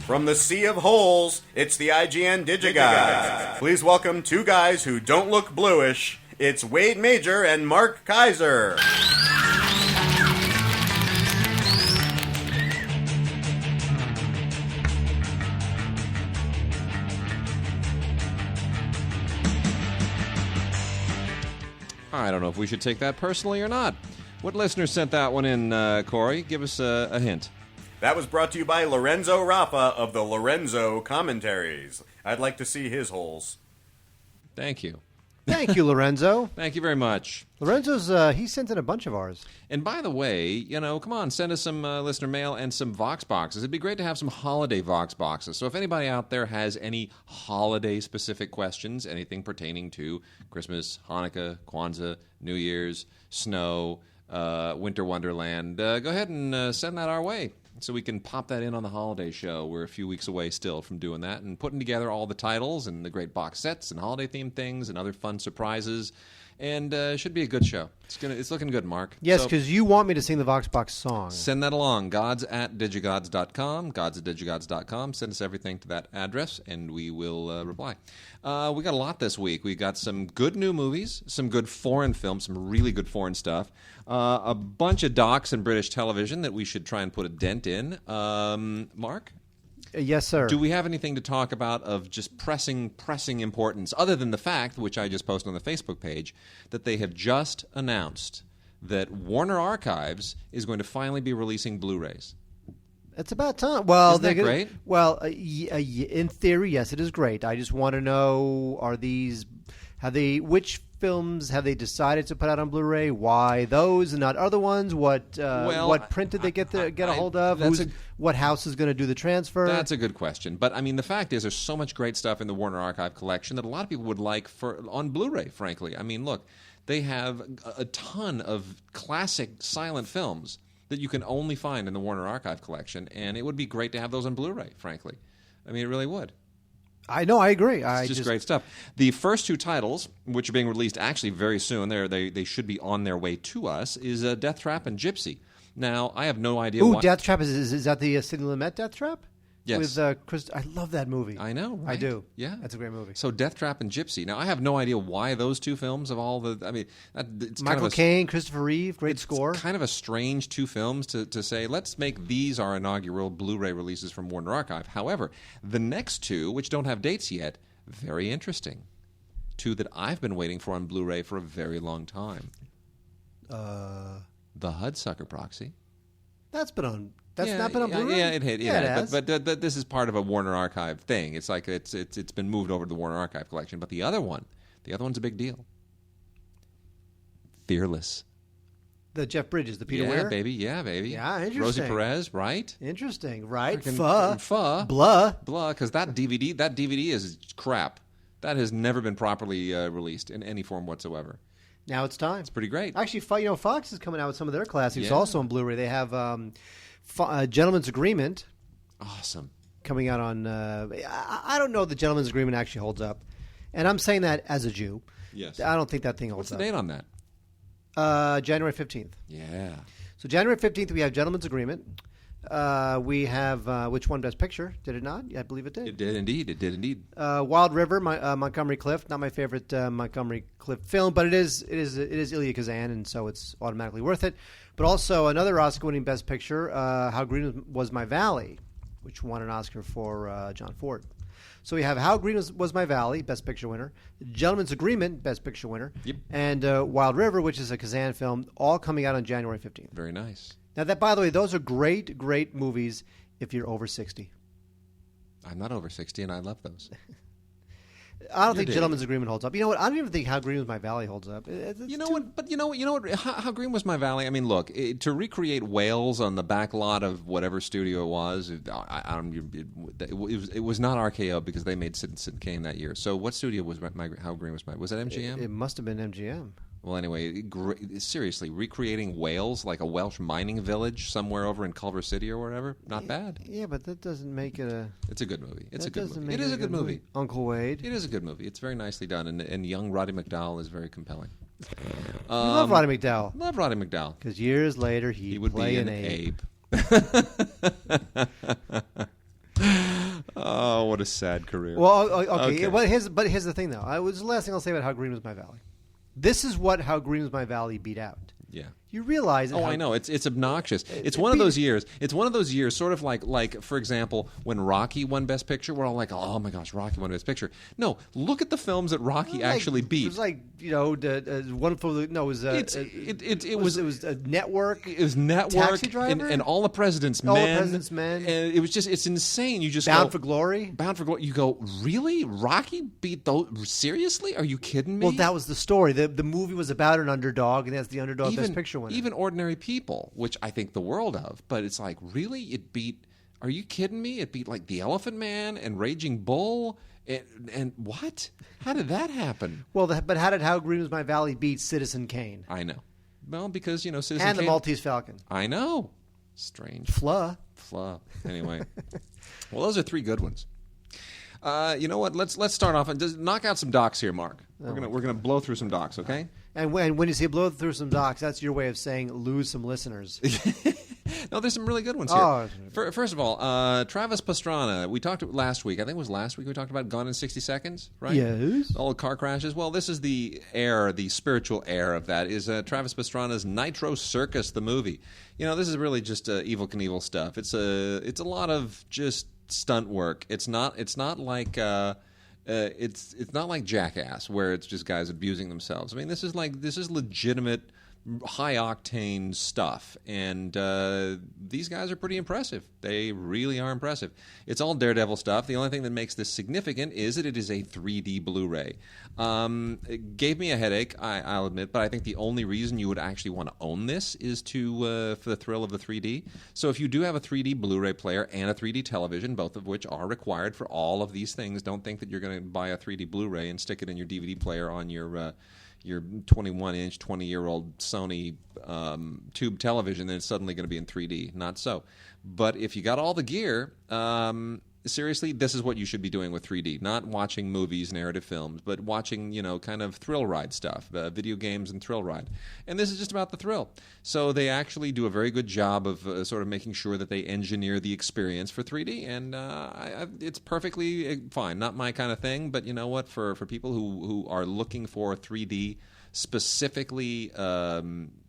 From the sea of holes, it's the IGN Digigods. Please welcome two guys who don't look bluish. It's Wade Major and Mark Kaiser. I don't know if we should take that personally or not. What listener sent that one in, Corey? Give us a hint. That was brought to you by Lorenzo Raffa of the Lorenzo Commentaries. I'd like to see his holes. Thank you. Thank you, Lorenzo. Thank you very much. Lorenzo's, he sent in a bunch of ours. And by the way, come on, send us some listener mail and some Vox boxes. It'd be great to have some holiday Vox boxes. So if anybody out there has any holiday-specific questions, anything pertaining to Christmas, Hanukkah, Kwanzaa, New Year's, snow, Winter Wonderland, go ahead and send that our way so we can pop that in on the holiday show. We're a few weeks away still from doing that and putting together all the titles and the great box sets and holiday-themed things and other fun surprises. And it should be a good show. It's looking good, Mark. Yes, because you want me to sing the VoxBox song. Send that along. Gods@digigods.com. Gods@digigods.com. Send us everything to that address, and we will reply. We got a lot this week. We got some good new movies, some good foreign films, some really good foreign stuff, a bunch of docs and British television that we should try and put a dent in. Mark? Yes, sir. Do we have anything to talk about of just pressing importance, other than the fact, which I just posted on the Facebook page, that they have just announced that Warner Archives is going to finally be releasing Blu-rays? It's about time. Well, isn't that great? Well, in theory, yes, it is great. I just want to know: which films have they decided to put out on Blu-ray? Why those and not other ones? What print did they get a hold of? What house is going to do the transfer? That's a good question. But I mean, the fact is, there's so much great stuff in the Warner Archive collection that a lot of people would like on Blu-ray. Frankly, I mean, look, they have a ton of classic silent films that you can only find in the Warner Archive collection, and it would be great to have those on Blu-ray. Frankly, I mean, it really would. I know, I agree. It's just great stuff. The first two titles, which are being released actually very soon, they should be on their way to us, is Death Trap and Gypsy. Now, I have no idea why... Death Trap, is that the Sidney Lumet Death Trap? Yes. With Chris, I love that movie. I know, right? I do. Yeah. That's a great movie. So Death Trap and Gypsy. Now, I have no idea why those two films of all the... I mean, it's Michael Caine, Christopher Reeve, great score. It's kind of a strange two films to say, let's make these our inaugural Blu-ray releases from Warner Archive. However, the next two, which don't have dates yet, very interesting. Two that I've been waiting for on Blu-ray for a very long time. The Hudsucker Proxy. That's been on... That's not been on Blu-ray? Yeah, it has. But this is part of a Warner Archive thing. It's like it's been moved over to the Warner Archive collection. But the other one's a big deal. Fearless. The Jeff Bridges, the Peter Weir? Yeah, baby. Yeah, interesting. Rosie Perez, right? Interesting, right? Blah. Blah, because that DVD is crap. That has never been properly released in any form whatsoever. Now it's time. It's pretty great. Actually, Fox is coming out with some of their classics also on Blu-ray. They have Gentleman's Agreement. Awesome. Coming out on... I don't know if the Gentleman's Agreement actually holds up. And I'm saying that as a Jew. Yes. I don't think that thing holds up. What's the date on that? January 15th. Yeah. So January 15th, we have Gentleman's Agreement. We have which one? Best Picture? Did it not? I believe it did. It did indeed. Wild River, Montgomery Clift. Not my favorite Montgomery Clift film, but it is Elia Kazan, and so it's automatically worth it. But also another Oscar-winning Best Picture, How Green Was My Valley, which won an Oscar for John Ford. So we have How Green Was My Valley, Best Picture winner, Gentleman's Agreement, Best Picture winner, and Wild River, which is a Kazan film, all coming out on January 15th. Very nice. Now, by the way, those are great, great movies if you're over 60. I'm not over 60, and I love those. I don't think Gentleman's Agreement holds up. You know what? I don't even think How Green Was My Valley holds up. You know what? How Green Was My Valley? I mean, look, to recreate Wales on the back lot of whatever studio it was, it was not RKO because they made Citizen Kane that year. So what studio was How Green Was My? Was that MGM? It must have been MGM. Well, anyway, seriously, recreating Wales like a Welsh mining village somewhere over in Culver City or whatever, not bad. Yeah, but that doesn't make it a... It's a good movie. It is a good movie. Uncle Wade. It is a good movie. It's very nicely done, and young Roddy McDowall is very compelling. You love Roddy McDowall. Love Roddy McDowall. Because years later, he would play be an Abe. Oh, what a sad career. Well, okay. But here's the thing, though. The last thing I'll say about How Green Was My Valley. This is what How Green Was My Valley beat out. Yeah. You realize... Oh, I know. It's obnoxious. It's one of those years. It's one of those years, sort of like, for example, when Rocky won Best Picture, we're all like, oh my gosh, Rocky won Best Picture. No, look at the films that Rocky actually beat. It was like, the Wonderful... No, it was... It was a Network. It was Network. Taxi Driver? And All the President's Men. All the President's Men. And it was just... It's insane. You just Bound for Glory. Bound for Glory. You go, really? Rocky beat those? Seriously? Are you kidding me? Well, that was the story. The movie was about an underdog, and that's the underdog Best Picture winner. Even Ordinary People, which I think the world of, but it's like, really? It beat... Are you kidding me? It beat like The Elephant Man and Raging Bull and what? How did that happen? Well, but how did How Green Was My Valley beat Citizen Kane? I know. Well, because, Citizen and Kane... the Maltese Falcon. I know. Strange. Fluh. Anyway. Well, those are three good ones. You know what? Let's start off and just knock out some docs here, Mark. We're gonna blow through some docs, okay? And when you say blow through some docs, that's your way of saying lose some listeners. No, there's some really good ones here. Oh. First of all, Travis Pastrana. We talked last week. I think it was last week we talked about Gone in 60 Seconds, right? Yes. All the car crashes. Well, this is the spiritual heir of that is Travis Pastrana's Nitro Circus, the movie. This is really just Evel Knievel stuff. It's a lot of just stunt work. It's not like it's not like Jackass where it's just guys abusing themselves. I mean, this is legitimate high octane stuff, and these guys are pretty impressive. They really are impressive. It's all Daredevil stuff. The only thing that makes this significant is that it is a 3D Blu-ray. It gave me a headache, I'll admit, but I think the only reason you would actually want to own this is for the thrill of the 3D. So if you do have a 3D Blu-ray player and a 3D television, both of which are required for all of these things, don't think that you're going to buy a 3D Blu-ray and stick it in your DVD player on your 21-inch, 20-year-old Sony tube television, then it's suddenly going to be in 3D. Not so. But if you got all the gear, seriously, this is what you should be doing with 3D. Not watching movies, narrative films, but watching, kind of thrill ride stuff, video games and thrill ride. And this is just about the thrill. So they actually do a very good job of sort of making sure that they engineer the experience for 3D, and it's perfectly fine. Not my kind of thing, but you know what? For people who are looking for 3D, specifically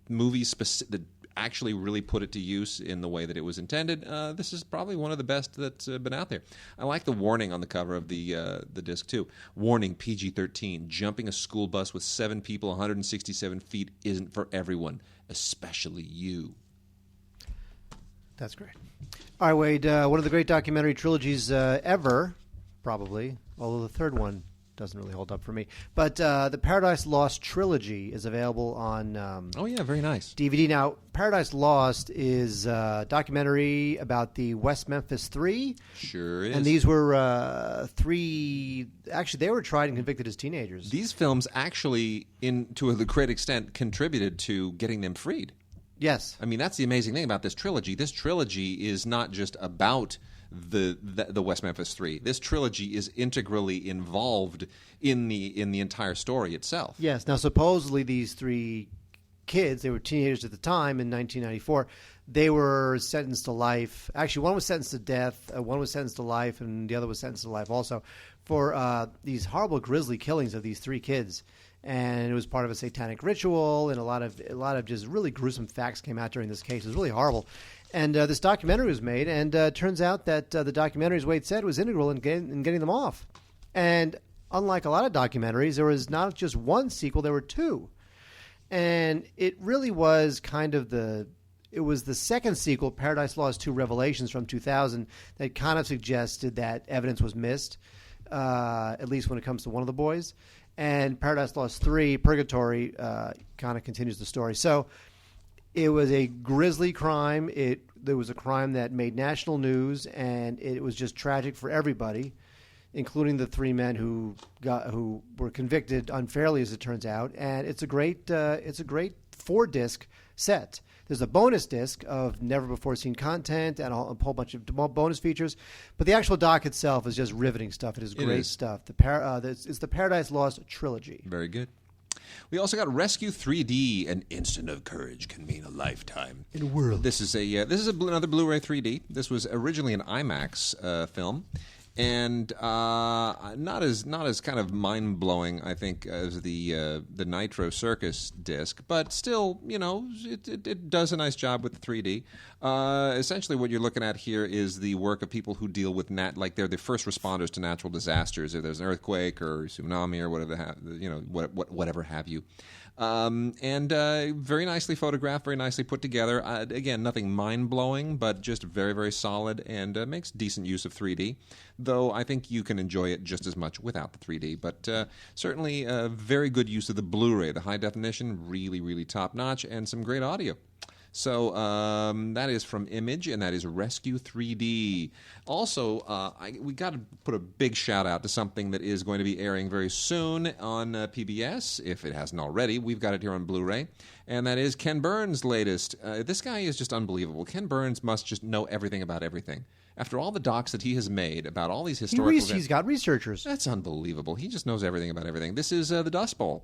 movies that actually really put it to use in the way that it was intended, this is probably one of the best that's been out there. I like the warning on the cover of the disc too. Warning: PG-13. Jumping a school bus with 7 people 167 feet isn't for everyone, especially you. That's great. All right, Wade. One of the great documentary trilogies ever, probably, although the third one doesn't really hold up for me. But the Paradise Lost trilogy is available on oh, yeah, very nice. DVD. Now, Paradise Lost is a documentary about the West Memphis Three. Sure is. And these were three... Actually, they were tried and convicted as teenagers. These films actually, to a great extent, contributed to getting them freed. Yes. I mean, that's the amazing thing about this trilogy. This trilogy is not just about the West Memphis Three. This trilogy is integrally involved in the entire story itself. Yes. Now, supposedly these 3 kids, they were teenagers at the time in 1994. They were sentenced to life. Actually, one was sentenced to death, one was sentenced to life, and the other was sentenced to life also for these horrible, grisly killings of these 3 kids. And it was part of a satanic ritual, and a lot of just really gruesome facts came out during this case. It was really horrible. And this documentary was made, and turns out that the documentary, as Wade said, was integral in getting them off. And unlike a lot of documentaries, there was not just one sequel, there were 2. And it really was kind of the second sequel, Paradise Lost 2 Revelations from 2000, that kind of suggested that evidence was missed, at least when it comes to one of the boys. And Paradise Lost 3, Purgatory, kind of continues the story. So it was a grisly crime. There was a crime that made national news, and it was just tragic for everybody, including the 3 men who were convicted unfairly, as it turns out. And it's a great 4-disc set. There's a bonus disc of never-before-seen content and a whole bunch of bonus features. But the actual doc itself is just riveting stuff. It is great stuff. It's the Paradise Lost trilogy. Very good. We also got Rescue 3D. An instant of courage can mean a lifetime. In a world. This is another Blu-ray 3D. This was originally an IMAX film, and not as kind of mind blowing, I think, as the Nitro Circus disc, but still, it does a nice job with the 3D. Essentially, what you're looking at here is the work of people who deal with they're the first responders to natural disasters. If there's an earthquake or tsunami or whatever have you. Very nicely photographed, very nicely put together. Again, nothing mind-blowing, but just very, very solid and makes decent use of 3D, though I think you can enjoy it just as much without the 3D. But certainly very good use of the Blu-ray. The high definition, really, really top-notch, and some great audio. So that is from Image, and that is Rescue 3D. Also, we got to put a big shout-out to something that is going to be airing very soon on PBS, if it hasn't already. We've got it here on Blu-ray, and that is Ken Burns' latest. This guy is just unbelievable. Ken Burns must just know everything about everything. After all the docs that he has made about all these historical events, he's got researchers. That's unbelievable. He just knows everything about everything. This is the Dust Bowl.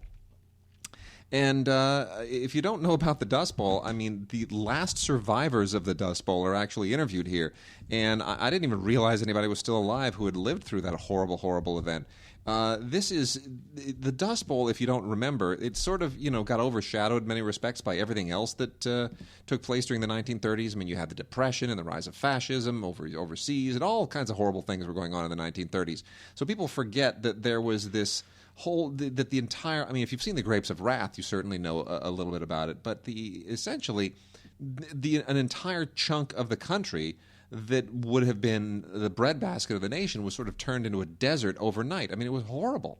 And if you don't know about the Dust Bowl, I mean, the last survivors of the Dust Bowl are actually interviewed here. And I didn't even realize anybody was still alive who had lived through that horrible, horrible event. This is the Dust Bowl, if you don't remember, it sort of, got overshadowed in many respects by everything else that took place during the 1930s. I mean, you had the Depression and the rise of fascism overseas, and all kinds of horrible things were going on in the 1930s. So people forget that there was this that the entire, I mean, if you've seen The Grapes of Wrath, you certainly know a little bit about it, but essentially an entire chunk of the country that would have been the breadbasket of the nation was sort of turned into a desert overnight. I mean, it was horrible.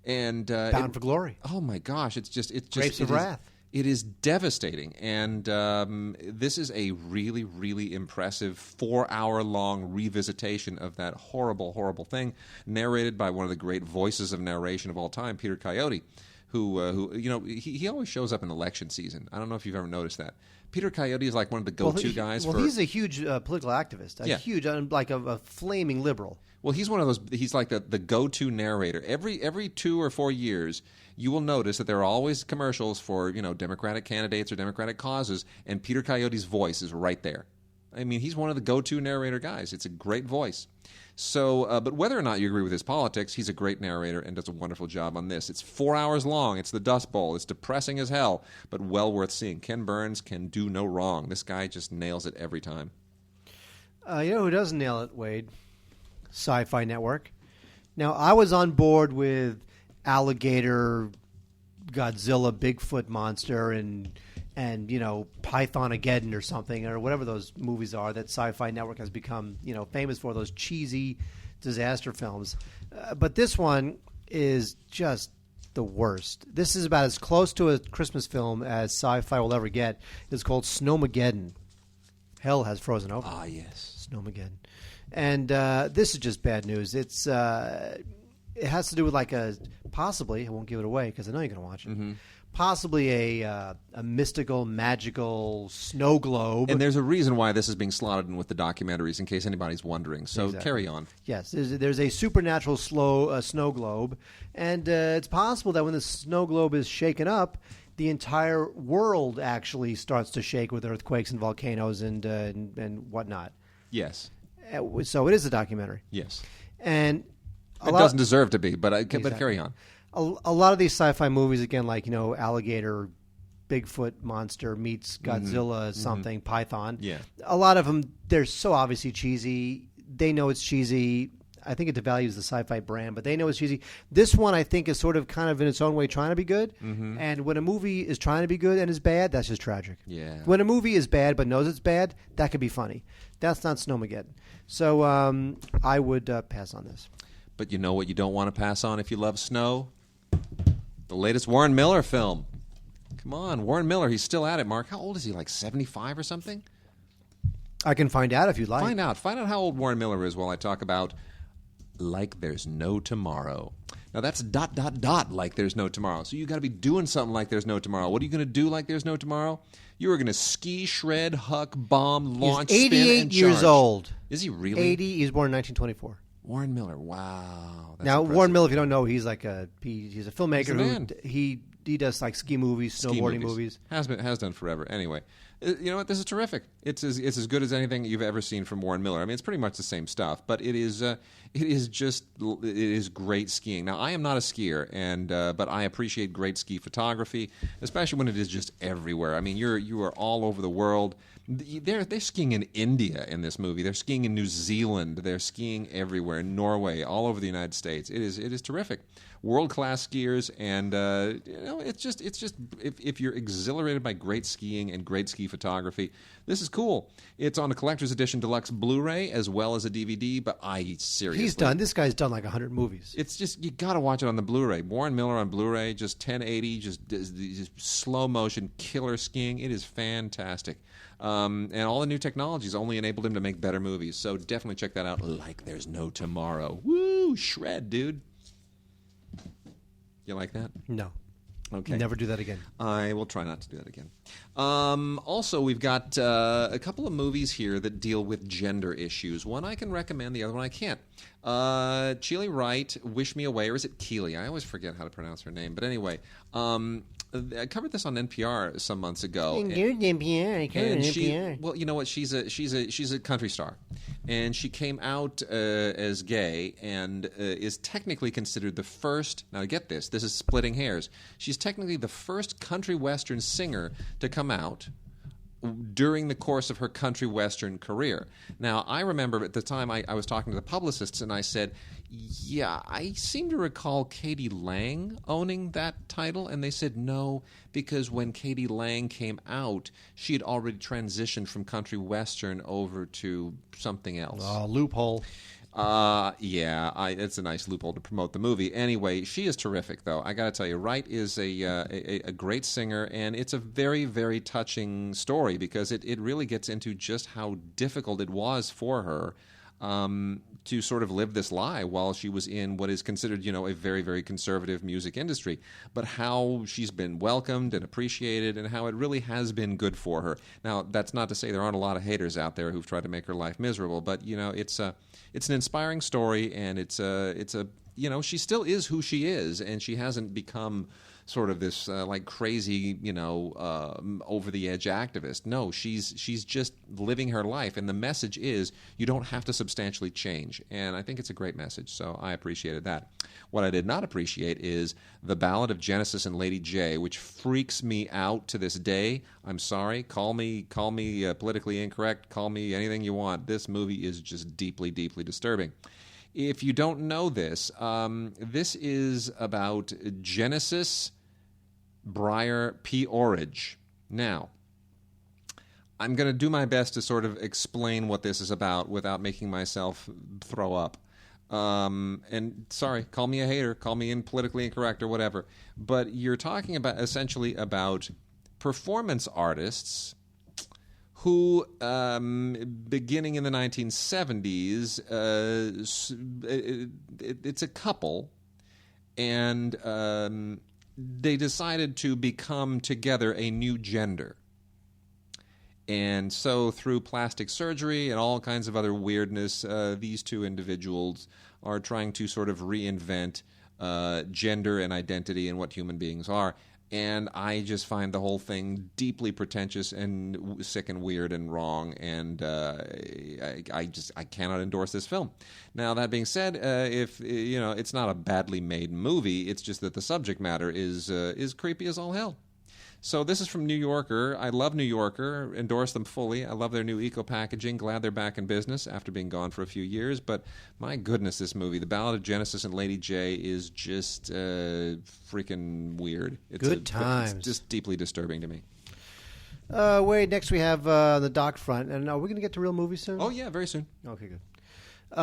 And Bound for Glory. Oh my gosh, it's just Grapes of Wrath. It is devastating, and this is a really, really impressive 4-hour-long revisitation of that horrible, horrible thing, narrated by one of the great voices of narration of all time, Peter Coyote, who he always shows up in election season. I don't know if you've ever noticed that. Peter Coyote is like one of the go-to guys. Well, he's a huge political activist, huge, like a flaming liberal. Well, he's one of those. He's like the go-to narrator. Every 2 or 4 years, you will notice that there are always commercials for Democratic candidates or Democratic causes, and Peter Coyote's voice is right there. I mean, he's one of the go-to narrator guys. It's a great voice. So, but whether or not you agree with his politics, he's a great narrator and does a wonderful job on this. It's 4 hours long. It's the Dust Bowl. It's depressing as hell, but well worth seeing. Ken Burns can do no wrong. This guy just nails it every time. You know who doesn't nail it, Wade? Sci-Fi Network. Now, I was on board with Alligator, Godzilla, Bigfoot monster, and Pythonageddon or something, or whatever those movies are that Sci-Fi Network has become famous for, those cheesy disaster films. But this one is just the worst. This is about as close to a Christmas film as Sci-Fi will ever get. It's called Snowmageddon. Hell has frozen over. Ah, yes. Snowmageddon. And this is just bad news. It has to do with possibly, I won't give it away because I know you're going to watch it, possibly a mystical, magical snow globe. And there's a reason why this is being slotted in with the documentaries, in case anybody's wondering. So Exactly. Carry on. Yes, there's a supernatural snow globe, and it's possible that when the snow globe is shaken up, the entire world actually starts to shake with earthquakes and volcanoes and whatnot. Yes. So it is a documentary. Yes. And it doesn't deserve to be, but Exactly. carry on. A lot of these sci-fi movies, again, like Alligator, Bigfoot monster meets Godzilla, something, Python. Yeah. A lot of them, they're so obviously cheesy. They know it's cheesy. I think it devalues the sci-fi brand, but they know it's cheesy. This one, I think, is sort of kind of in its own way trying to be good. Mm-hmm. And when a movie is trying to be good and is bad, that's just tragic. Yeah. When a movie is bad but knows it's bad, that could be funny. That's not Snowmageddon. So I would pass on this. But you know what you don't want to pass on if you love snow? The latest Warren Miller film. Come on, Warren Miller, he's still at it, Mark. How old is he, like 75 or something? I can find out if you'd like. Find out how old Warren Miller is while I talk about Like There's No Tomorrow. Now that's ... like there's no tomorrow. So you got to be doing something like there's no tomorrow. What are you going to do like there's no tomorrow? You are going to ski, shred, huck, bomb, launch, He's 88 spin, and years charge. old. Is he really? 80. He was born in 1924. Warren Miller. Wow. That's now, impressive. Warren Miller, if you don't know, he's like he's a filmaker He's the man. who he he does like ski movies, snowboarding movies. Has done forever. Anyway, you know what? This is terrific. It's as good as anything you've ever seen from Warren Miller. I mean, it's pretty much the same stuff, but it is great skiing. Now, I am not a skier, but I appreciate great ski photography, especially when it is just everywhere. I mean, you are all over the world. They're skiing in India in this movie. They're skiing in New Zealand. They're skiing everywhere, in Norway, all over the United States. It is terrific. World-class skiers, and it's just if you're exhilarated by great skiing and great ski photography, this is cool. It's on a collector's edition deluxe Blu-ray as well as a DVD. But this guy's done like 100 movies. It's just, you got to watch it on the Blu-ray. Warren Miller on Blu-ray, just 1080, just slow motion killer skiing. It is fantastic. And all the new technologies only enabled him to make better movies. So definitely check that out. Like there's no tomorrow. Woo! Shred, dude. You like that? No. Okay. Never do that again. I will try not to do that again. Also, we've got a couple of movies here that deal with gender issues. One I can recommend, the other one I can't. Chile Wright, Wish Me Away, or is it Keeley? I always forget how to pronounce her name. But anyway, I covered this on NPR some months ago. NPR. Well, you know what? She's a country star, and she came out as gay and is technically considered the first. Now get this. This is splitting hairs. She's technically the first country western singer to come out during the course of her country western career. Now, I remember at the time I was talking to the publicists, and I said, yeah, I seem to recall Katie Lang owning that title, and they said no, because when Katie Lang came out, she had already transitioned from country western over to something else. Loophole. It's a nice loophole to promote the movie. Anyway, she is terrific, though. I got to tell you, Wright is a great singer, and it's a very, very touching story because it really gets into just how difficult it was for her to sort of live this lie while she was in what is considered, a very, very conservative music industry, but how she's been welcomed and appreciated and how it really has been good for her. Now, that's not to say there aren't a lot of haters out there who've tried to make her life miserable, but, it's an inspiring story, and she still is who she is, and she hasn't become sort of this crazy, over-the-edge activist. No, she's just living her life, and the message is you don't have to substantially change, and I think it's a great message, so I appreciated that. What I did not appreciate is the Ballad of Genesis and Lady Jaye, which freaks me out to this day. I'm sorry. Call me politically incorrect. Call me anything you want. This movie is just deeply, deeply disturbing. If you don't know this, this is about Genesis Briar Peorage. Now, I'm going to do my best to sort of explain what this is about without making myself throw up. And sorry, call me a hater, call me politically incorrect or whatever. But you're talking about essentially about performance artists who, beginning in the 1970s, it's a couple, and they decided to become together a new gender. And so through plastic surgery and all kinds of other weirdness, these two individuals are trying to sort of reinvent gender and identity and what human beings are. And I just find the whole thing deeply pretentious and sick and weird and wrong, and I cannot endorse this film. Now, that being said, if it's not a badly made movie, it's just that the subject matter is creepy as all hell. So this is from New Yorker. I love New Yorker. Endorse them fully. I love their new eco-packaging. Glad they're back in business after being gone for a few years. But my goodness, this movie, The Ballad of Genesis and Lady Jaye, is just freaking weird. Good times. It's just deeply disturbing to me. Wait, next we have the doc front. And are we going to get to real movies soon? Oh, yeah, very soon. Okay, good.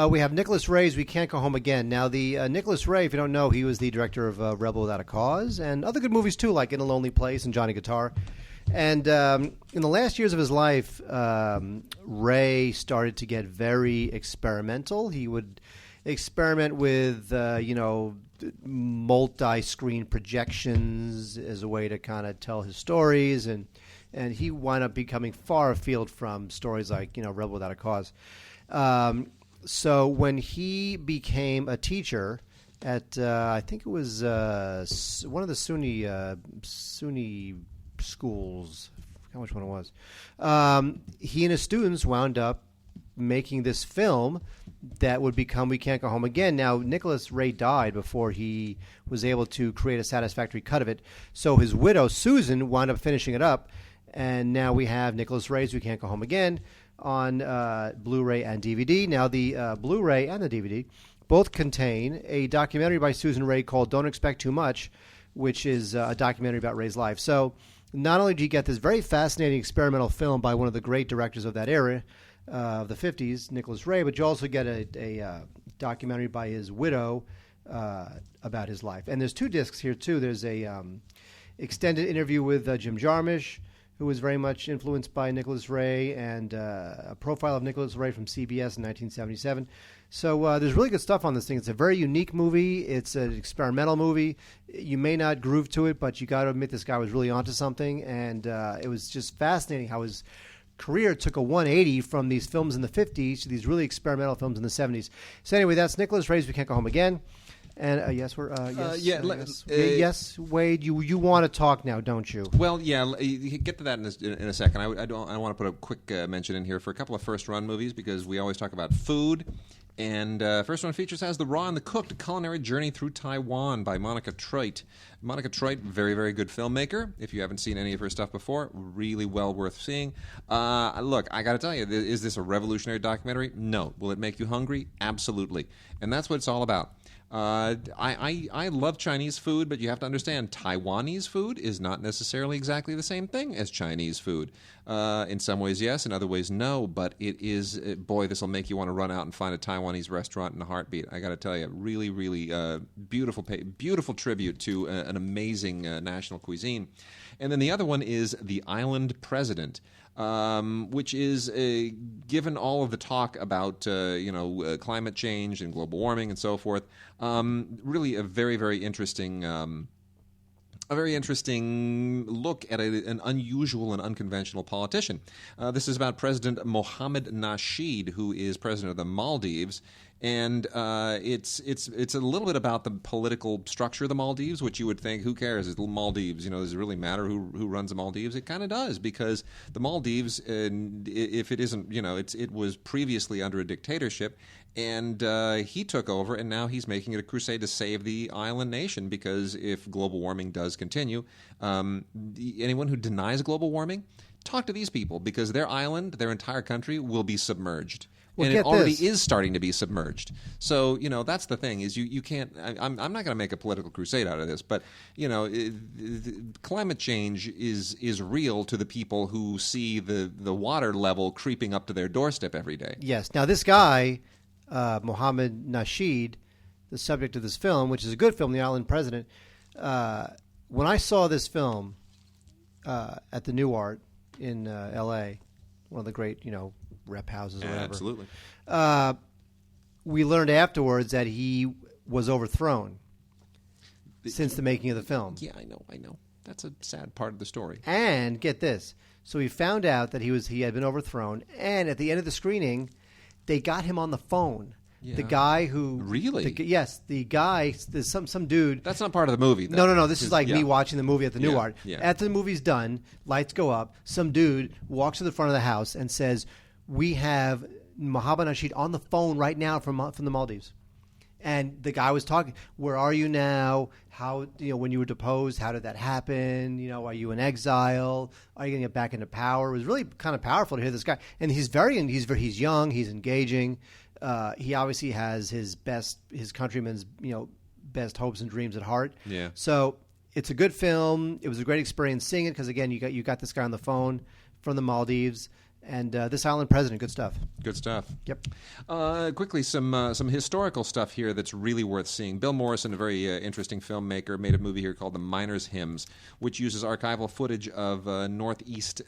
We have Nicholas Ray's We Can't Go Home Again. Now, the Nicholas Ray, if you don't know, he was the director of Rebel Without a Cause and other good movies, too, like In a Lonely Place and Johnny Guitar. And in the last years of his life, Ray started to get very experimental. He would experiment with, multi-screen projections as a way to kind of tell his stories. And he wound up becoming far afield from stories like, Rebel Without a Cause. So when he became a teacher at I think it was one of the SUNY schools. I forgot which one it was. He and his students wound up making this film that would become We Can't Go Home Again. Now, Nicholas Ray died before he was able to create a satisfactory cut of it. So his widow, Susan, wound up finishing it up. And now we have Nicholas Ray's We Can't Go Home Again on Blu-ray and DVD. Now, the Blu-ray and the DVD both contain a documentary by Susan Ray called Don't Expect Too Much, which is a documentary about Ray's life. So not only do you get this very fascinating experimental film by one of the great directors of that era, of the 50s, Nicholas Ray, but you also get a documentary by his widow about his life. And there's 2 discs here, too. There's a extended interview with Jim Jarmusch, who was very much influenced by Nicholas Ray, and a profile of Nicholas Ray from CBS in 1977. So there's really good stuff on this thing. It's a very unique movie. It's an experimental movie. You may not groove to it, but you got to admit this guy was really onto something, and it was just fascinating how his career took a 180 from these films in the 50s to these really experimental films in the 70s. So anyway, that's Nicholas Ray's We Can't Go Home Again. And yes, we're yes, Wade. You want to talk now, don't you? Well, yeah. You get to that in a second. I want to put a quick mention in here for a couple of first-run movies because we always talk about food. And first one features has The Raw and the Cooked, A Culinary Journey Through Taiwan by Monica Troit. Monica Troit, very, very good filmmaker. If you haven't seen any of her stuff before, really well worth seeing. Look, I got to tell you, is this a revolutionary documentary? No. Will it make you hungry? Absolutely. And that's what it's all about. I love Chinese food, but you have to understand Taiwanese food is not necessarily exactly the same thing as Chinese food. In some ways, yes. In other ways, no. But it is, boy, this will make you want to run out and find a Taiwanese restaurant in a heartbeat. I got to tell you, really, really beautiful tribute to an amazing national cuisine. And then the other one is The Island President. Which is, given all of the talk about climate change and global warming and so forth, really a very, very interesting look at an unusual and unconventional politician. This is about President Mohammed Nasheed, who is president of the Maldives. And it's a little bit about the political structure of the Maldives, which you would think, who cares? It's the Maldives. Does it really matter who runs the Maldives? It kind of does, because the Maldives, if it isn't, it was previously under a dictatorship, and he took over, and now he's making it a crusade to save the island nation, because if global warming does continue, anyone who denies global warming, talk to these people, because their island, their entire country, will be submerged. Well, and it already is starting to be submerged. So, that's the thing, is you can't... I'm not going to make a political crusade out of this, but, climate change is real to the people who see the water level creeping up to their doorstep every day. Yes. Now, this guy, Mohammed Nasheed, the subject of this film, which is a good film, The Island President, when I saw this film at the New Art in L.A., one of the great, rep houses or whatever. Absolutely. We learned afterwards that he was overthrown since the making of the film. Yeah, I know. That's a sad part of the story. And get this. So he found out that he had been overthrown, and at the end of the screening, they got him on the phone. Yeah. The guy who... Really? Yes, the guy, there's some dude... That's not part of the movie, though. No. This is like me watching the movie at the New Art. Yeah. After the movie's done, lights go up, some dude walks to the front of the house and says, "We have Mohammed Nasheed on the phone right now from the Maldives." And the guy was talking, "Where are you now? How, when you were deposed, how did that happen? Are you in exile? Are you going to get back into power?" It was really kind of powerful to hear this guy. And he's young, he's engaging. He obviously has his countrymen's, best hopes and dreams at heart. Yeah. So it's a good film. It was a great experience seeing it because, again, you got this guy on the phone from the Maldives. And This Island President, good stuff. Good stuff. Yep. Quickly, some historical stuff here that's really worth seeing. Bill Morrison, a very interesting filmmaker, made a movie here called The Miners' Hymns, which uses archival footage of northeast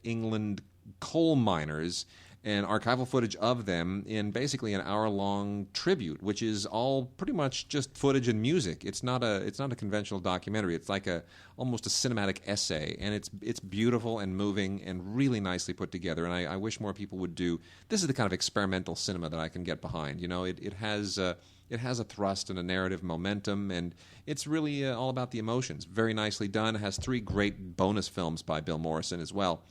England coal miners and archival footage of them in basically an hour-long tribute, which is all pretty much just footage and music. It's not a conventional documentary. It's like almost a cinematic essay, and it's beautiful and moving and really nicely put together. And I wish more people would do. This is the kind of experimental cinema that I can get behind. You know, it has a thrust and a narrative momentum, and it's really all about the emotions. Very nicely done. It has 3 great bonus films by Bill Morrison as well.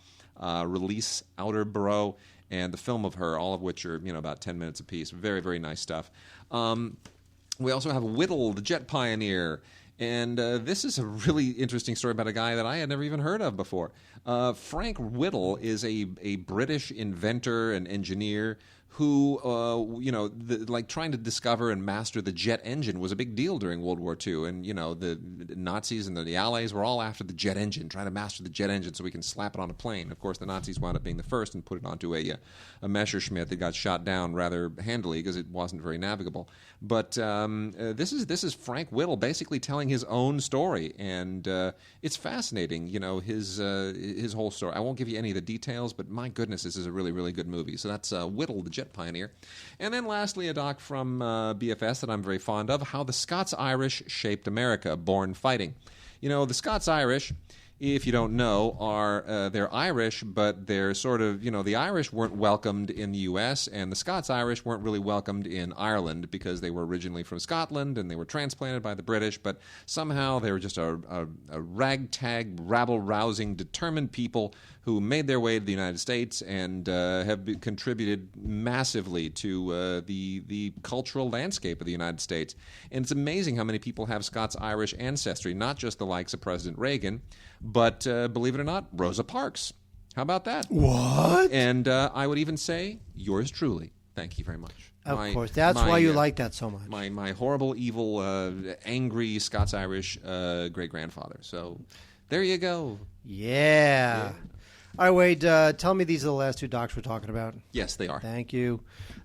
Release, Outer Borough, and The Film of Her, all of which are about 10 minutes apiece. Very, very nice stuff. We also have Whittle, the jet pioneer. And this is a really interesting story about a guy that I had never even heard of before. Frank Whittle is a British inventor and engineer who, trying to discover and master the jet engine was a big deal during World War II. And, the Nazis and the Allies were all after the jet engine, trying to master the jet engine so we can slap it on a plane. Of course, the Nazis wound up being the first and put it onto a Messerschmitt that got shot down rather handily because it wasn't very navigable. But this is Frank Whittle basically telling his own story, and it's fascinating, his whole story. I won't give you any of the details, but my goodness, this is a really, really good movie. So that's Whittle, the jet pioneer. And then lastly, a doc from BFS that I'm very fond of, How the Scots-Irish Shaped America, Born Fighting. The Scots-Irish, if you don't know, they're Irish, but they're sort of, the Irish weren't welcomed in the U.S., and the Scots-Irish weren't really welcomed in Ireland because they were originally from Scotland and they were transplanted by the British, but somehow they were just a ragtag, rabble-rousing, determined people who made their way to the United States and have contributed massively to the cultural landscape of the United States. And it's amazing how many people have Scots-Irish ancestry, not just the likes of President Reagan, but believe it or not, Rosa Parks. How about that? What? And I would even say, yours truly. Thank you very much. Of course. That's why you like that so much. My horrible, evil, angry Scots-Irish great-grandfather. So there you go. Yeah. All right, Wade, tell me these are the last 2 docs we're talking about. Yes, they are. Thank you.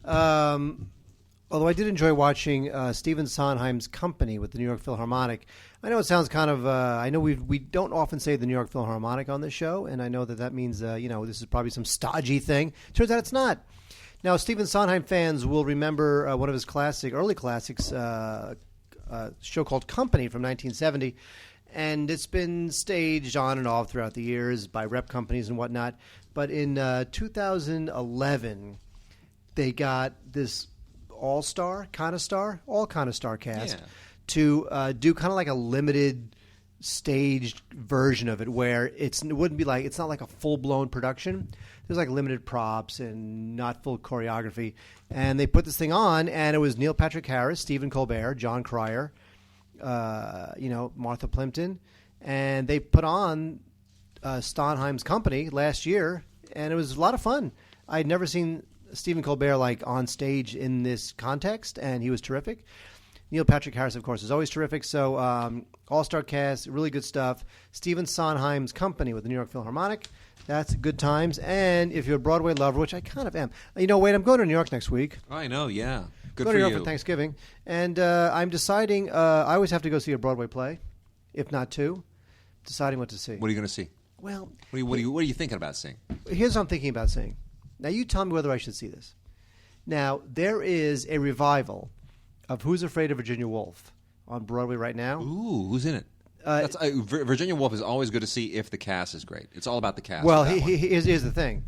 Although I did enjoy watching Stephen Sondheim's Company with the New York Philharmonic. I know it sounds kind of, I know we don't often say the New York Philharmonic on this show, and I know that means, this is probably some stodgy thing. Turns out it's not. Now, Stephen Sondheim fans will remember one of his early classics, a show called Company from 1970. And it's been staged on and off throughout the years by rep companies and whatnot. But in 2011, they got this all-star kind of star cast to do kind of like a limited staged version of it where it's not like a full-blown production. There's like limited props and not full choreography. And they put this thing on, and it was Neil Patrick Harris, Stephen Colbert, John Cryer, Martha Plimpton, and they put on Sondheim's Company last year, and it was a lot of fun. I'd never seen Stephen Colbert on stage in this context, and he was terrific. Neil Patrick Harris, of course, is always terrific. So all-star cast, really good stuff. Stephen Sondheim's Company with the New York Philharmonic. That's good times. And if you're a Broadway lover, which I kind of am, wait, I'm going to New York next week. I know, yeah. Good go for to New York you. for Thanksgiving, and I'm deciding. I always have to go see a Broadway play, if not 2. Deciding what to see. What are you going to see? Well, what are you thinking about seeing? Here's what I'm thinking about seeing. Now, you tell me whether I should see this. Now, there is a revival of Who's Afraid of Virginia Woolf on Broadway right now. Ooh, who's in it? Virginia Woolf is always good to see if the cast is great. It's all about the cast. Well, here's the thing.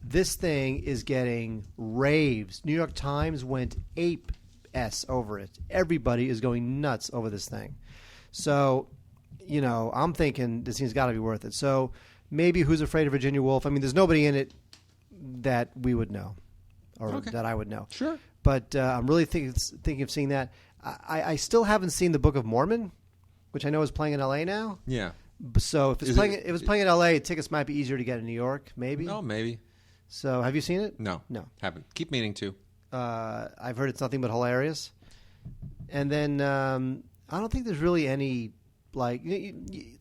This thing is getting raves. New York Times went ape-s over it. Everybody is going nuts over this thing. So, I'm thinking this thing's got to be worth it. So maybe Who's Afraid of Virginia Woolf? I mean, there's nobody in it that we would know or that I would know. Sure. But I'm really thinking of seeing that. I still haven't seen the Book of Mormon, which I know is playing in L.A. now. Yeah. So if it's playing in L.A., tickets might be easier to get in New York, maybe. No, maybe. So have you seen it? No, haven't. Keep meaning to. I've heard it's nothing but hilarious. And then I don't think there's really any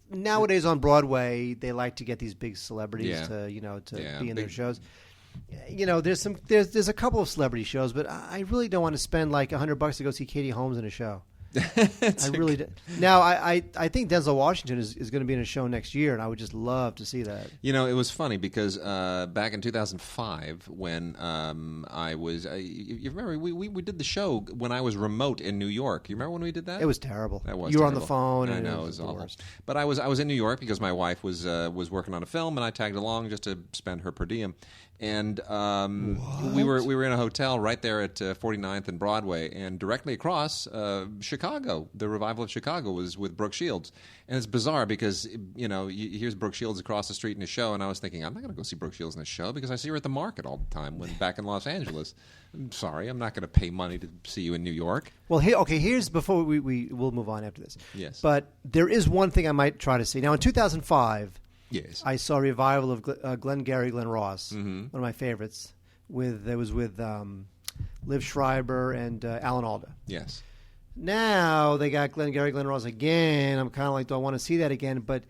nowadays on Broadway they like to get these big celebrities to be in their shows. There's a couple of celebrity shows, but I really don't want to spend like $100 to go see Katie Holmes in a show. I really did. Now, I think Denzel Washington is going to be in a show next year, and I would just love to see that. You know, it was funny because back in 2005, when I was, you remember we did the show when I was remote in New York. You remember when we did that? It was terrible. That was you were terrible. on the phone. I and know, it was awful. But I was in New York because my wife was working on a film, and I tagged along just to spend her per diem. And we were in a hotel right there at 49th and Broadway, and directly across Chicago, the revival of Chicago was with Brooke Shields. And it's bizarre because, you know, here's Brooke Shields across the street in a show, and I was thinking, I'm not going to go see Brooke Shields in a show because I see her at the market all the time when back in Los Angeles. I'm sorry, I'm not going to pay money to see you in New York. Well, here's before we'll move on after this. Yes. But there is one thing I might try to see. Now, in 2005... Yes. I saw a revival of Glengarry Glen Ross, one of my favorites. It was with Liv Schreiber and Alan Alda. Yes. Now they got Glengarry Glen Ross again. I'm kind of like, do I want to see that again? But